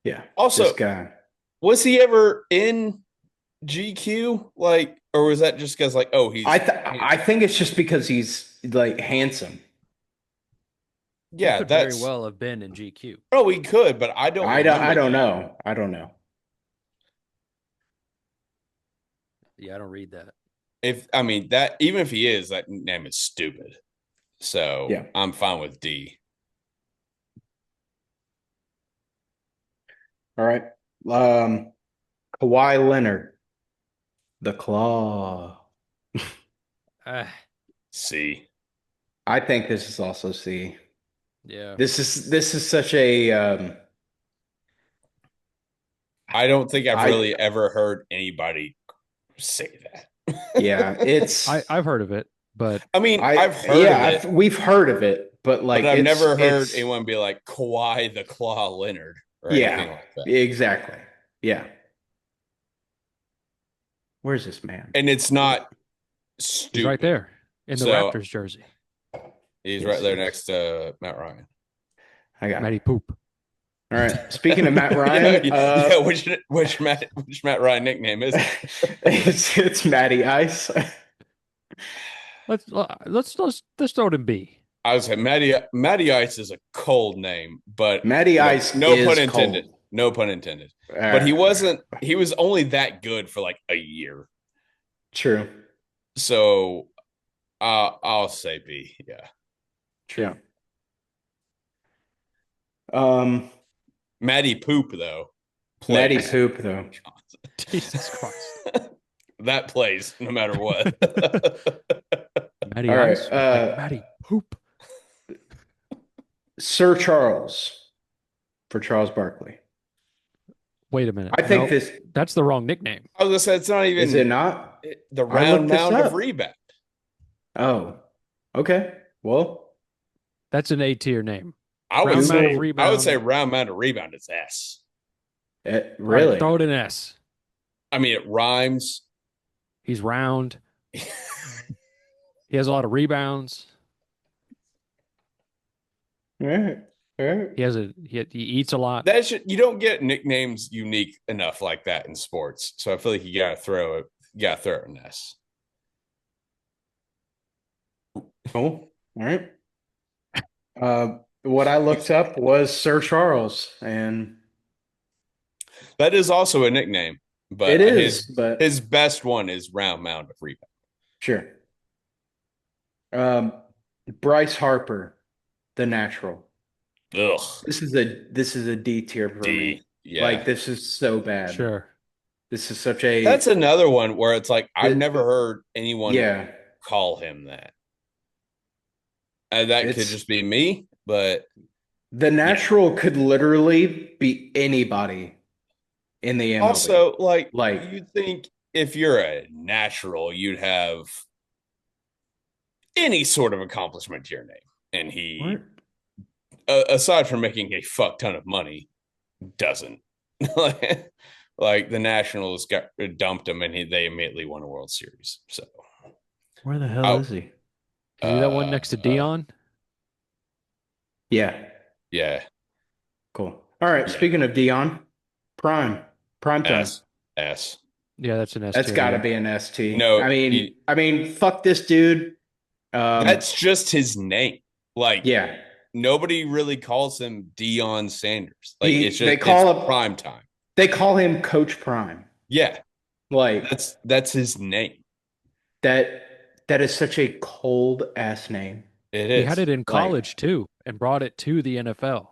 Yeah. This Also, guy. was he ever in GQ? Like, or was that just because like, oh, he's I think it's just because he's like handsome. He yeah, could very that's well have been in GQ. oh, he could, but I don't remember I don't that. know. I don't know. Yeah, I don't read that. If I mean that, even if he is, that name is stupid. So Yeah. I'm fine with D. All right. Kawhi Leonard. The Claw. Ah, C. I think this is also C. yeah. This is such a I don't think I've I really ever heard anybody say that. yeah, it's I've heard of it, but I mean, I I've heard of it, we've heard of it, but but like I've never heard it's anyone be like Kawhi the Claw Leonard or anything yeah, like that. exactly. Yeah. Where's this man? And it's not he's right stupid. there in the So Raptors jersey. he's Yes, right there yes. next to Matt Ryan. I got Matty it. Poop. All right. Speaking of Matt Ryan, yeah, which Matt Ryan nickname is it? it's Matty Ice. Let's throw it in B. I was saying Matty Ice is a cold name, but Matty Ice no pun is intended. cold. No pun intended. All But he right. wasn't. He was only that good for like a year. True. So I'll say B. Yeah. True. Um, Matty Poop though Matty plays. Poop though. Jesus Christ. That plays no matter what. Matty All right. Ice? Like Matty Poop. Sir Charles for Charles Barkley. Wait a minute. I think No, this that's the wrong nickname. I was gonna say it's not is it even not? the I round looked this mound of up. rebound. Oh, okay. Well, That's an A tier name. I would Round mound of say rebound. I would say round mound of rebound is S. All right, really? throw it in S. I mean, it rhymes. He's round. He has a lot of rebounds. All right. All right. He eats a lot. You don't get nicknames unique enough like that in sports. So I feel like you gotta throw it in S. Cool. All right. What I looked up was Sir Charles, and That is also a nickname, but it is, but his best one is round mound of rebound. sure. Um, Bryce Harper, the natural. Ugh. This is a D tier for D. me. Yeah. Like this is so bad. Sure. This is such a That's another one where it's like I've never heard anyone yeah. call him that. And that could It's just be me, but the natural could literally be anybody in the MLB. also Like you'd think if you're a natural, you'd have any sort of accomplishment to your name. And he, aside from making a fuck ton of money, doesn't. Like the Nationals dumped him, and they immediately won a World Series. So where the hell is he? Is he that one next to Dion? Yeah. Yeah. Cool. All right. Yeah. Speaking of Dion, prime time. S. Yeah, that's an S. That's tier, got to yeah. be an ST. No, I mean, fuck this dude. That's just his name. Like, yeah. Nobody really calls him Deion Sanders. Like it's just they call it's him prime time. They call him Coach Prime. Yeah. Like that's his name. that is such a cold ass name. It He is. had it in college too and brought it to the NFL.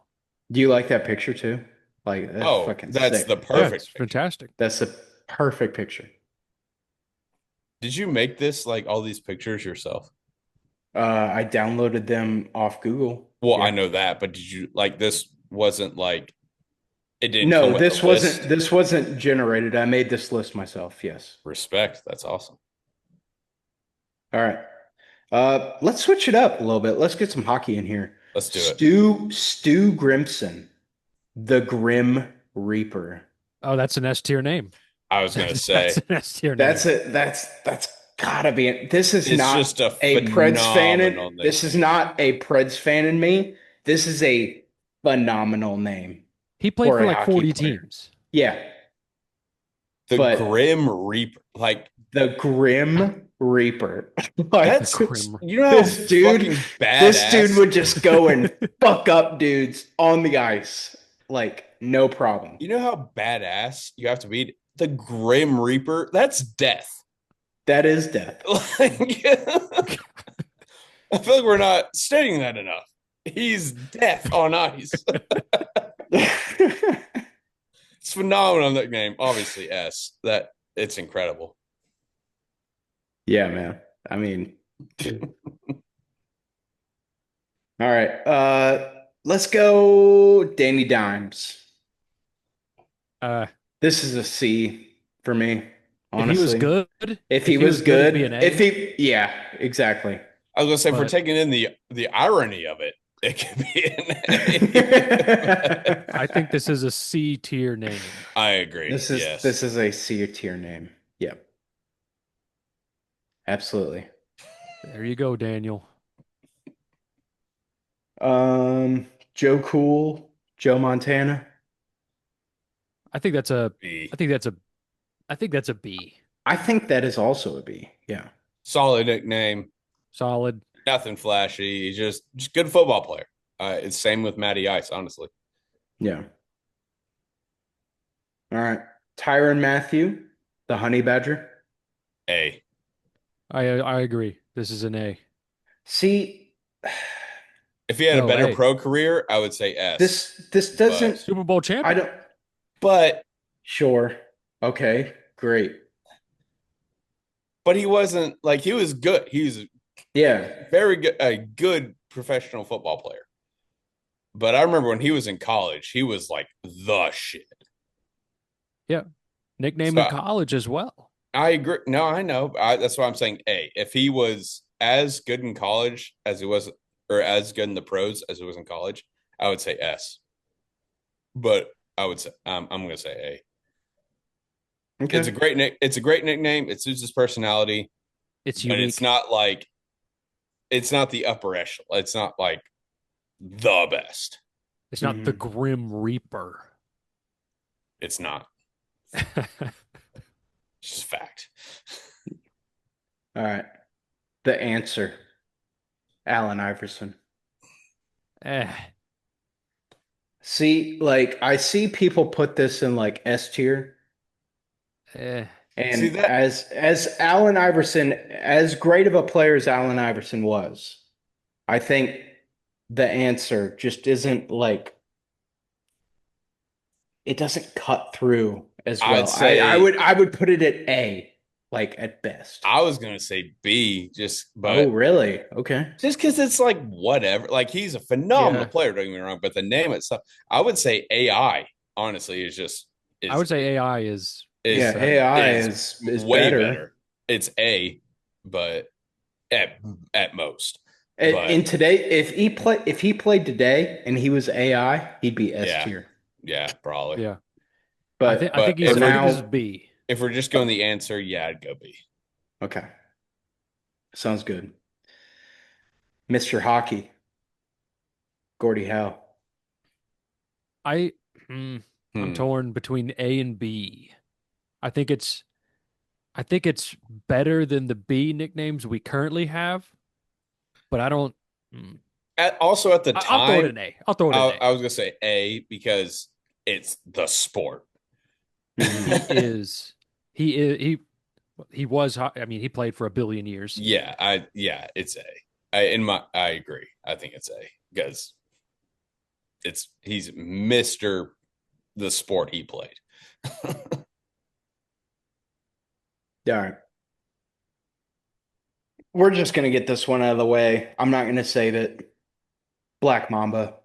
Do you like that picture too? Like that's fucking that's sick. the perfect picture. Fantastic. That's the perfect picture. Did you make this like all these pictures yourself? I downloaded them off Google. Well, yeah. I know that, but did you like this wasn't like it didn't No, come with this a list? this wasn't generated. I made this list myself, yes. Respect. That's awesome. All right. Let's switch it up a little bit. Let's get some hockey in here. Let's do it. Stu Grimson, the Grim Reaper. Oh, that's an S tier name. I was gonna say that's an S tier name. That's it. That's gotta be it. This is not just a Preds fan. This is name. not a Preds fan in me. This is a phenomenal name. He played for like 40 teams. Yeah. Grim Reaper. Like the Grim Reaper. That's Grim. You know this dude would just go and fuck up dudes on the ice. Like, no problem. You know how badass you have to be? The Grim Reaper, that's death. That is death. Like, I feel like we're not stating that enough. He's death on ice. It's phenomenal in that game. Obviously, S. That it's incredible. Yeah, man. I mean, all right. Let's go Danny Dimes. This is a C for me. Honestly. If he was good, if he was good, it'd be an A. yeah, exactly. I was gonna say, if we're taking in the irony of it, it could be an A. I think this is a C tier name. I agree. This is a C tier name. Yep. Absolutely. There you go, Daniel. Joe Cool, Joe Montana. I think that's a B. I think that's a B. I think that is also a B. Yeah. Solid nickname. Solid. Nothing flashy. He's just good football player. It's same with Matty Ice, honestly. Yeah. All right. Tyrann Mathieu, the honey badger. A. I agree. This is an A. See, If he had a No, better A. pro career, I would say S. this But doesn't, Super Bowl I champion. don't, but sure. Okay, great. but he wasn't like he was good. He was Yeah. very good, a good professional football player. But I remember when he was in college, he was like the shit. Yeah. Nickname in So college as well. I agree. No, I know. That's why I'm saying A. If he was as good in college as he was, or as good in the pros as he was in college, I would say S. But I would say I'm going to say A. It's a Okay. great nick. It's a great nickname. It suits his personality, It's but it's unique. not like it's not the upper echelon. It's not like the best. It's not the Mhm. Grim Reaper. It's not. It's just fact. All right. The answer, Allen Iverson. Eh, See, like I see people put this in like S tier, eh. See and that? as Allen Iverson, as great of a player as Allen Iverson was, I think the answer just isn't like it doesn't cut through as I'd well. I say would I would put it at A, like at best. I was gonna say B, Oh, but really? Okay. just because it's like whatever. Like he's a phenomenal Yeah. player, don't get me wrong, but the name itself, I would say AI. Honestly, is just I is would say AI is Yeah, is better. AI is is way better. better. It's A, but at at most. In But today, if he played today and he was AI, he'd be S yeah, tier. yeah, probably. Yeah. I But think But he's for I think this is now, B. if we're just going the answer, yeah, I'd go B. okay, sounds good. Mr. Hockey, Gordie Howe. I hmm, I'm Hmm. torn between A and B. I think it's I think it's better than the B nicknames we currently have, but I don't hmm. Also, at the I'll throw it time, in A. I'll throw it in A. I was gonna say A because it's the sport. Mhm. He is he is he was I mean he played for a billion years. Yeah, it's A. I agree. I think it's A because he's Mr. the sport he played. All right. We're just gonna get this one out of the way. I'm not gonna save it. Black Mamba.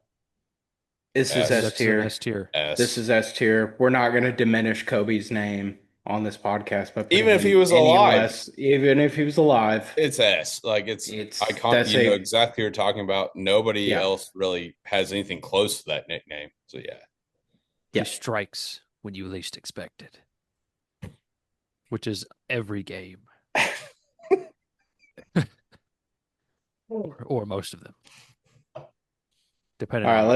This is Yeah, S S that's an tier. S tier. This S. is S tier. We're not gonna diminish Kobe's name on this podcast by putting Even if he him was any alive, less, even if he was alive. it's S. Like it's It's icon. that's You know a exactly what you're talking about. Nobody yeah, else really has anything close to that nickname. So yeah. He yeah. strikes when you least expect it, which is every game or most of them, All depending right, on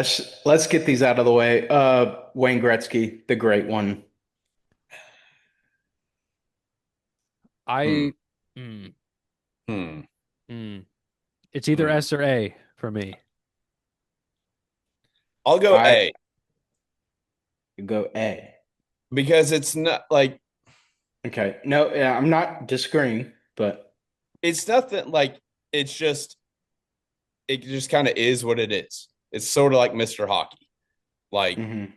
let's get these out of the way. Wayne Gretzky, the great one. Hmm. I mm, Hmm. mm. It's either Hmm. S or A for me. I'll go I A go A. because it's not like Okay. No, yeah, I'm not disagreeing, but it's nothing like it's just it just kind of is what it is. It's sort of like Mr. Hockey. Like mhm.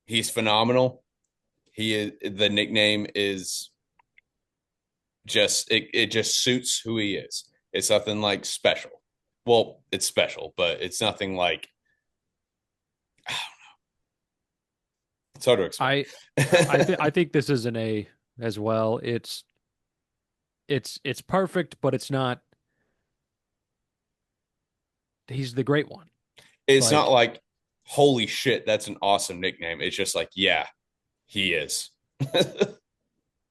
he's phenomenal. He is the nickname is just it just suits who he is. It's nothing like special. Well, it's special, but it's nothing like it's hard to explain. I think this is an A as well. It's perfect, but it's not. He's the great one. It's not Like like holy shit, that's an awesome nickname. It's just like yeah, he is.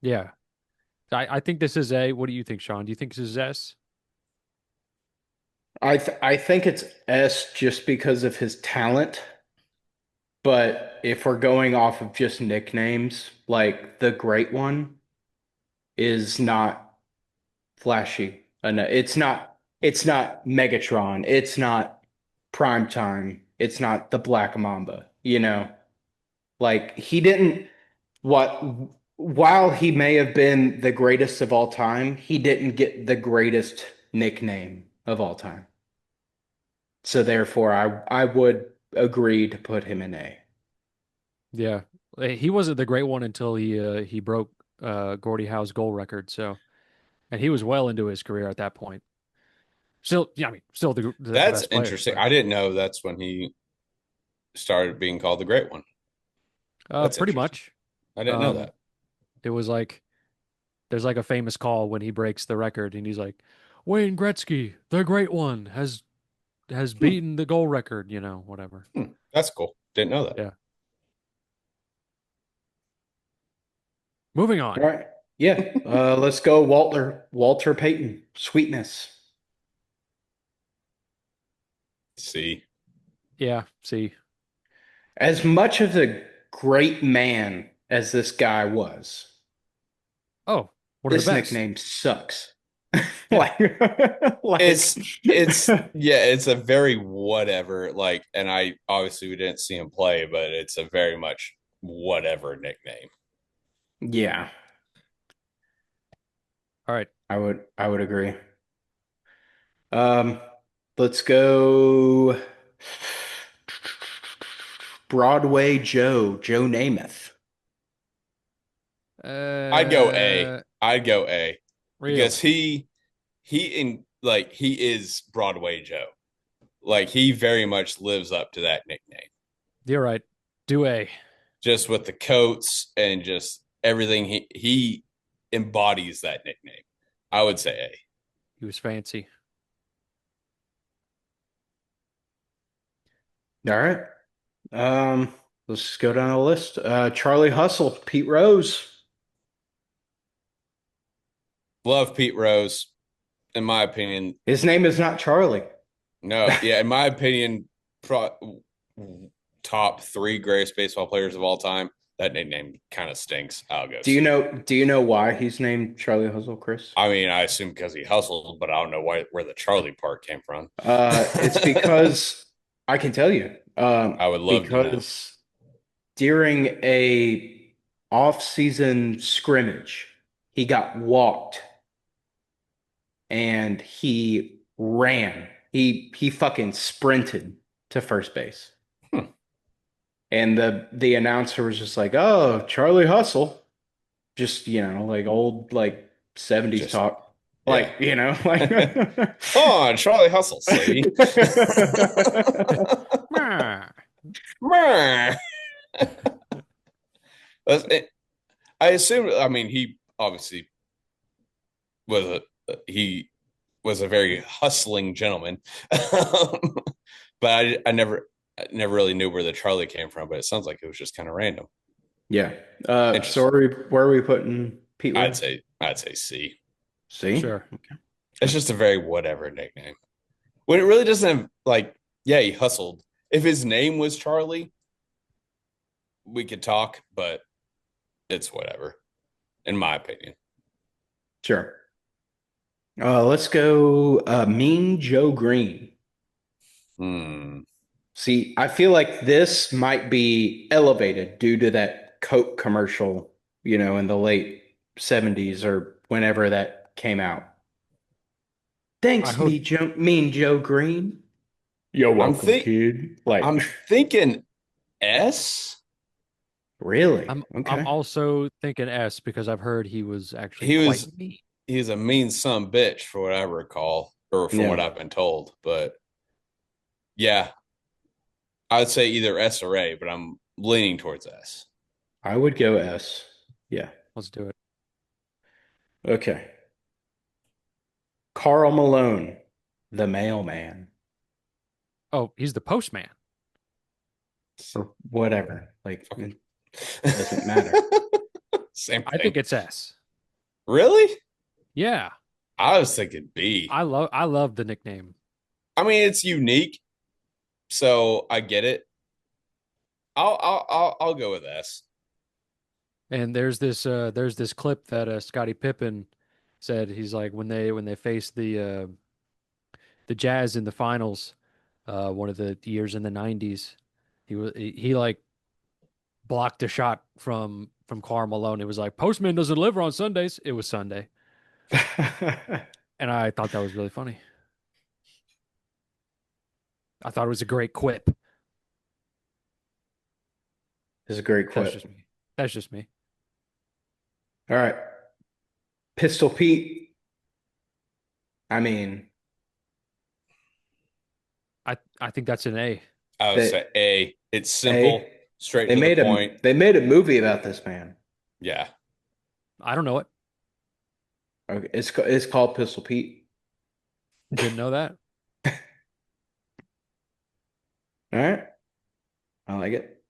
yeah, I think this is A. What do you think, Sean? Do you think this is S? I think it's S just because of his talent. But if we're going off of just nicknames, like the great one is not flashy enough. It's not Megatron. It's not Primetime. It's not the Black Mamba, you know? Like he didn't what while he may have been the greatest of all time, he didn't get the greatest nickname of all time. So therefore I would agree to put him in A. Yeah. He wasn't the great one until he broke Gordie Howe's goal record. So, and he was well into his career at that point. Still, yeah, I mean, still the That's best player, interesting. but I didn't know that's when he started being called the Great One. That's pretty interesting. much. I didn't know Um, that. it was like there's like a famous call when he breaks the record, and he's like, Wayne Gretzky, the great one, has Hmm, beaten the goal record. Whatever. that's cool. Didn't know that. Yeah. Moving All on. right. Yeah. Let's go Walter Payton. Sweetness. See, Yeah. See. As much of a great man as this guy was, Oh, one of the this best. nickname sucks. Yeah. Like, like, it's yeah, it's a very whatever. Like, and I obviously we didn't see him play, but it's a very much whatever nickname. yeah, All right. I would agree. Um, let's go Joe Namath. I'd go A. Uh, I'd go A because really? he is Broadway Joe. Like he very much lives up to that nickname. You're right. Do A. Just with the coats and just everything he embodies that nickname. I would say A. He was fancy. All right. Let's just go down the list. Charlie Hustle, Pete Rose. Love Pete Rose. In my opinion, His name is not Charlie. no, yeah, in my opinion, top three greatest baseball players of all time. That nickname kind of stinks. I'll go C. Do you know why he's named Charlie Hustle, Chris? I mean, I assume because he hustled, but I don't know where the Charlie part came from. It's because I can tell you. I would love to know. Because during a off-season scrimmage, he got walked and he ran. He fucking sprinted to first base. Hmm. And the announcer was just like, "Oh, Charlie Hustle." Just, like old like 70s Just talk. yeah. Like, like Oh, Charlie Hustle, see. I assume. I mean, he obviously was he was a very hustling gentleman, but I never really knew where the Charlie came from. But it sounds like it was just kind of random. Yeah. So Interesting. where are we putting Pete I'd Rose? say I'd say C. See? Sure. It's just a very whatever nickname. When it really doesn't have like, yeah, he hustled. If his name was Charlie, we could talk, but it's whatever, in my opinion. Sure. Let's go Mean Joe Green. Hmm. See, I feel like this might be elevated due to that Coke commercial, in the late 70s or whenever that came out. I Thanks, hope Mean Joe Green. You're I'm welcome, think kid. Like, I'm thinking S. really? I'm Okay. also thinking S because I've heard he was actually He quite was mean. he was a mean son of a bitch for what I recall, or from what Yeah, I've been told. But yeah, I would say either S or A, but I'm leaning towards S. I would go S. Yeah. Let's do it. Okay. Carl Malone, the mailman, Oh, he's the postman. or whatever. Like, Fucking it doesn't matter. same I thing. think it's S. Really? Yeah. I was thinking B. I love the nickname. I mean, it's unique, so I get it. I'll go with S. And there's this clip that Scottie Pippen said he's like when they faced the Jazz in the finals, one of the years in the 90s, he like blocked a shot from Karl Malone. It was like, postman doesn't deliver on Sundays. It was Sunday. And I thought that was really funny. I thought it was a great quip. It's a great That's quip. just me. That's just me. All right. Pistol Pete. I mean, I think that's an A. I would say that A. It's A simple, straight to the point. they made a movie about this man. Yeah. I don't know it. Okay, it's called Pistol Pete. Didn't know that. All right. I like it.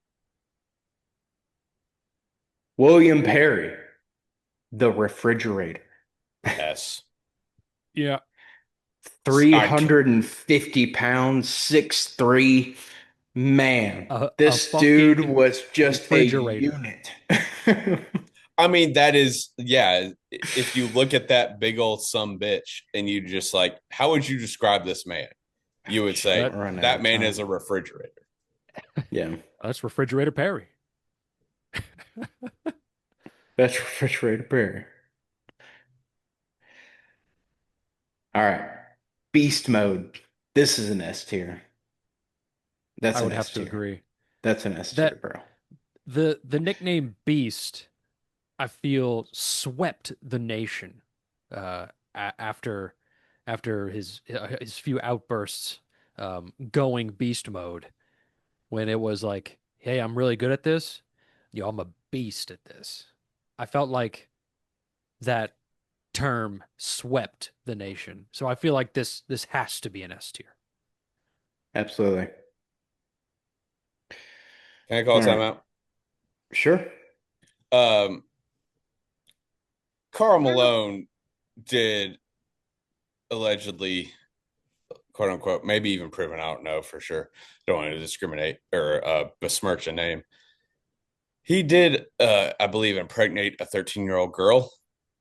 William Perry, the refrigerator. S. Yeah. 350 pounds, 6'3". Man, A this dude fucking was just a refrigerator. unit. I mean, that is, yeah. If you look at that big old some bitch and you just like, how would you describe this man? You would say That Run out that of man time. is a refrigerator. Yeah, that's refrigerator Perry. that's refrigerator Perry. All right. Beast mode. This is an S tier. That's I an would have S to tier. agree. That's an S tier, That bro. the nickname Beast, I feel swept the nation after his few outbursts going beast mode when it was like, hey, I'm really good at this. I'm a beast at this. I felt like that term swept the nation. So I feel like this has to be an S tier. Absolutely. Can I call All right. timeout? Sure. Um, Carl Malone did allegedly, quote unquote, maybe even proven, I don't know for sure. Don't want to discriminate or besmirch a name. He did, I believe, impregnate a 13-year-old girl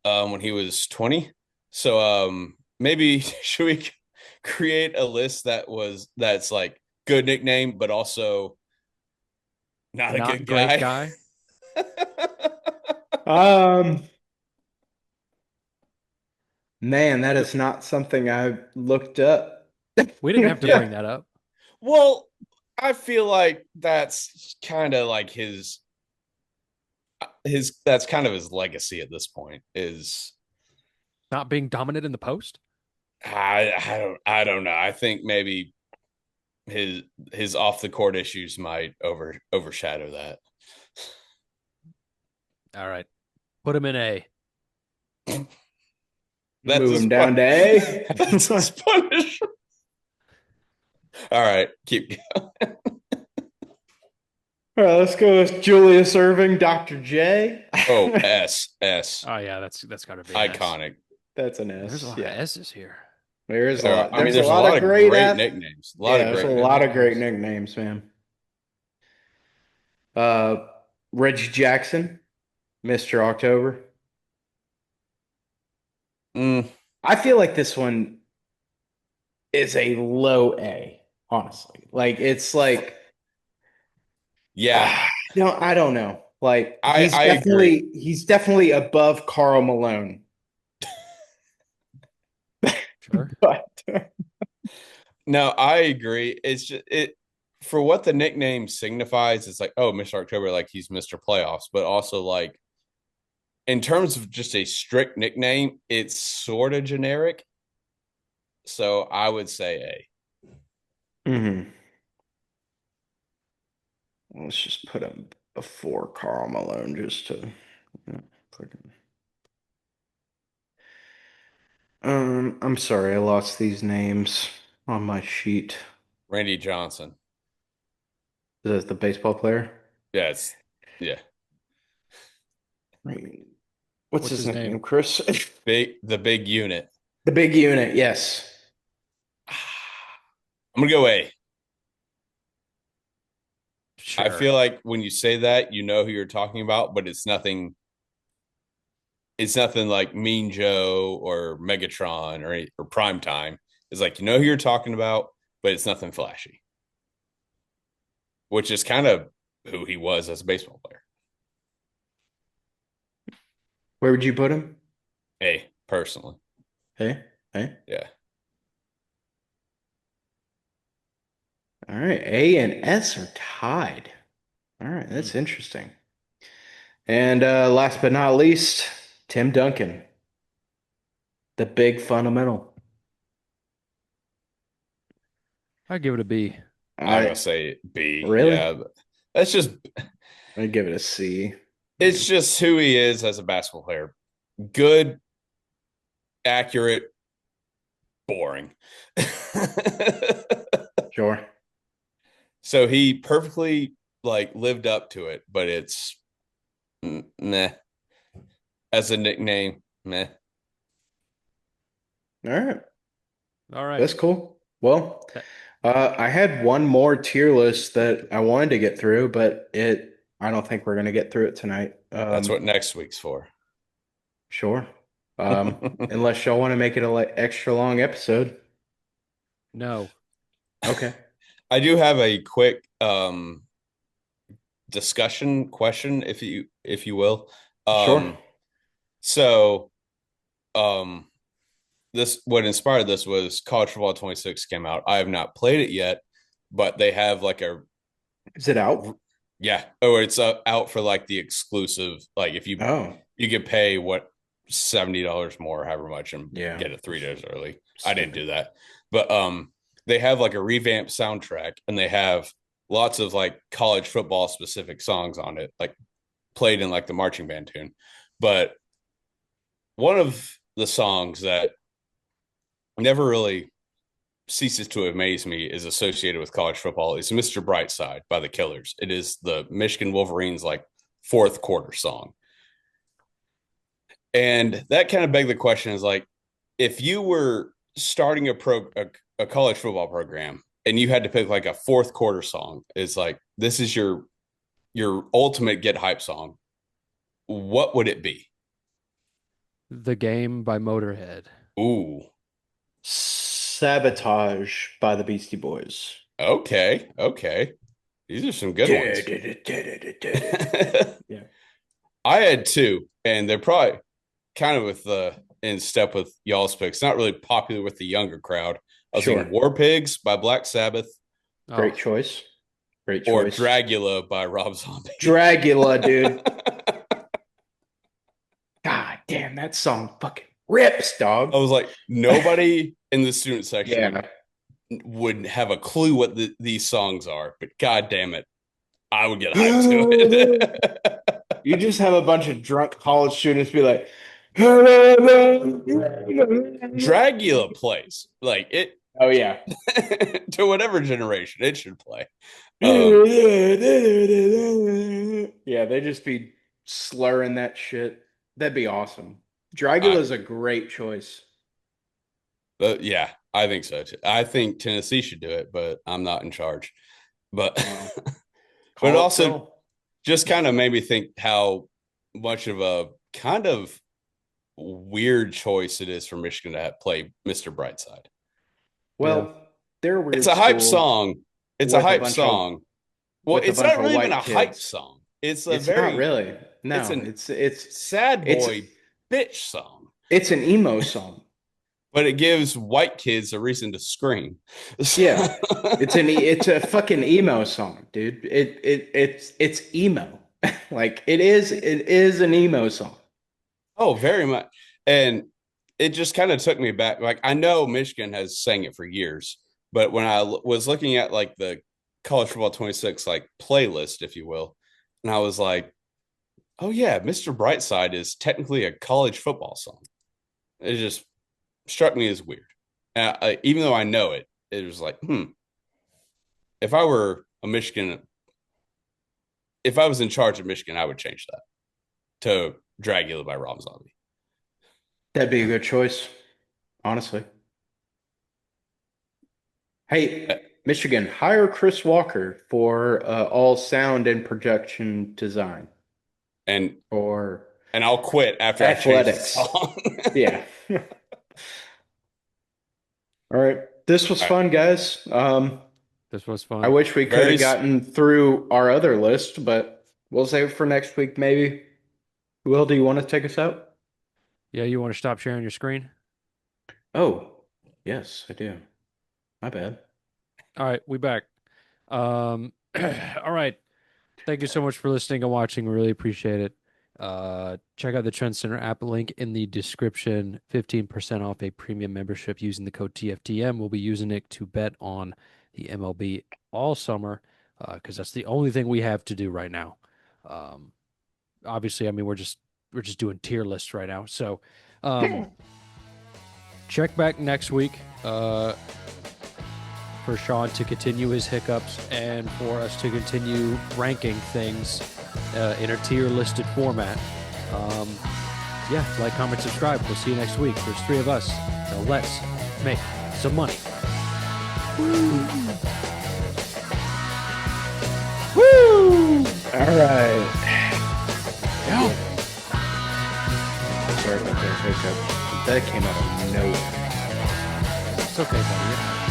when he was 20. So maybe should we create a list that's like good nickname, but also not a Not good great guy? guy. Um, Man, that is not something I looked up. We didn't have to Yeah. bring that up. Well, I feel like that's kind of like his that's kind of his legacy at this point is Not being dominant in the post. I don't know. I think maybe his his off the court issues might overshadow that. All right. Put him in A. That's Move his him down to A. that's his punishment. All right, keep All right, let's go with Julius Irving, Dr. J. oh S Oh yeah, that's got to be an S. iconic. That's an There's a S. lot of Yeah. S's here. There is a There, lot. I mean, There's a there's a lot lot of of great great ath nicknames. A lot Yeah, of there's a great Good lot of great nicknames. nicknames, man. Uh Reggie Jackson, Mr. October. Mm, I feel like this one is a low A, honestly. Like it's like yeah, no, I don't know. Like I agree. he's definitely above Carl Malone. Sure. But No, I agree. It's just it for what the nickname signifies. It's like, oh, Mr. October, like he's Mr. Playoffs, but also like in terms of just a strict nickname, it's sort of generic. So I would say A. Mhm. Let's just put him before Carl Malone just to put him. I'm sorry, I lost these names on my sheet. Randy Johnson. Is that the baseball player? Yeah, it's yeah. Right. What's What's his his name? nickname, Chris? The big unit. The big unit, yes. I'm gonna go A. I Sure. feel like when you say that, you know who you're talking about, but it's nothing like Mean Joe or Megatron or Prime Time. It's like you know who you're talking about, but it's nothing flashy. Which is kind of who he was as a baseball player. Where would you put him? A, personally. Hey, hey. Yeah. All right. A and S are tied. All right. Hmm. That's interesting. And last but not least, Tim Duncan, the big fundamental. I give it a B. I'm gonna I say B. really? Yeah. That's just I'd give it a C. it's just who he is as a basketball player. Good, accurate, boring. Sure. So he perfectly like lived up to it, but it's meh. As a nickname, meh. All right. All right. That's cool. Well, That- I had one more tier list that I wanted to get through, but I don't think we're going to get through it tonight. That's what next week's for. Sure. Unless y'all want to make it a extra long episode. no. Okay. I do have a quick discussion question, if you will. Sure. Um, so um, this what inspired this was College Football 26 came out. I have not played it yet, but they have like a Is it out? yeah, or it's out for like the exclusive. Like if Oh, you could pay what $70 more, however much, and yeah. get it 3 days early. I didn't Stupid. do that, but they have like a revamped soundtrack, and they have lots of like college football specific songs on it, like played in like the marching band tune. But one of the songs that never really ceases to amaze me is associated with college football is Mr. Brightside by the Killers. It is the Michigan Wolverines like fourth quarter song. And that kind of begged the question is like, if you were starting a college football program and you had to pick like a fourth quarter song, it's like this is your ultimate get hype song. What would it be? The Game by Motorhead. Ooh, Sabotage by the Beastie Boys. okay, okay. These are some good ones. Yeah. I had two, and they're probably kind of with the in step with y'all's picks. Not really popular with the younger crowd. I was thinking Sure. War Pigs by Black Sabbath Great Oh, choice. Great or choice. Dragula by Rob Zombie. Dragula, dude. God damn, that song fucking rips, I dog. was like, nobody in the student section Yeah. would have a clue what these songs are, but god damn it, I would get hyped to it. You just have a bunch of drunk college students be like, Dragula plays like it oh yeah. to whatever generation it should play. Yeah, they just be slurring that shit. That'd be awesome. I, Dragula's a great choice. yeah, I think so too. I think Tennessee should do it, but I'm not in charge. But Well, but it call up also Phil. just kind of made me think how much of a kind of weird choice it is for Michigan to play Mr. Brightside. yeah. Well, they're a It's weird a hype school song. It's a with a hype bunch of song. Well, it's not really even white a hype kids. song. It's a It's not very really. it's No, an it's sad it's boy bitch song, it's an emo song. but it gives white kids a reason to scream. Yeah. It's a fucking emo song, dude. It's emo. Like it is an emo song. Oh, very much. And it just kind of took me back. Like I know Michigan has sang it for years, but when I was looking at like the college football 26 like playlist, if you will, and I was like, oh yeah, Mr. Brightside is technically a college football song. It just struck me as weird. Even though I know it, it was like, if I were a Michigan, if I was in charge of Michigan, I would change that to Dragula by Rob Zombie. That'd be a good choice, honestly. Uh, Hey, Michigan, hire Chris Walker for all sound and production design And or and I'll quit after I change the athletics. song. Yeah. All right. This was All right. fun, guys. This was fun. I wish we could Very have gotten through our other list, but we'll save it for next week, maybe. Will, do you want to take us out? Yeah, you want to stop sharing your screen? Oh, yes, I do. My bad. All right, we back. All right. Thank you so much for listening and watching. We really appreciate it. Check out the Trend Center app link in the description. 15% off a premium membership using the code TFTM. We'll be using it to bet on the MLB all summer because that's the only thing we have to do right now. Obviously, I mean we're just doing tier lists right now. So check back next week for Sean to continue his hiccups and for us to continue ranking things in a tier listed format. Yeah, like, comment, subscribe. We'll see you next week. There's 3 of us. So let's make some money. Woo! Woo! All right. Yeah. Sorry about that hiccup. That came out of nowhere. It's okay, buddy.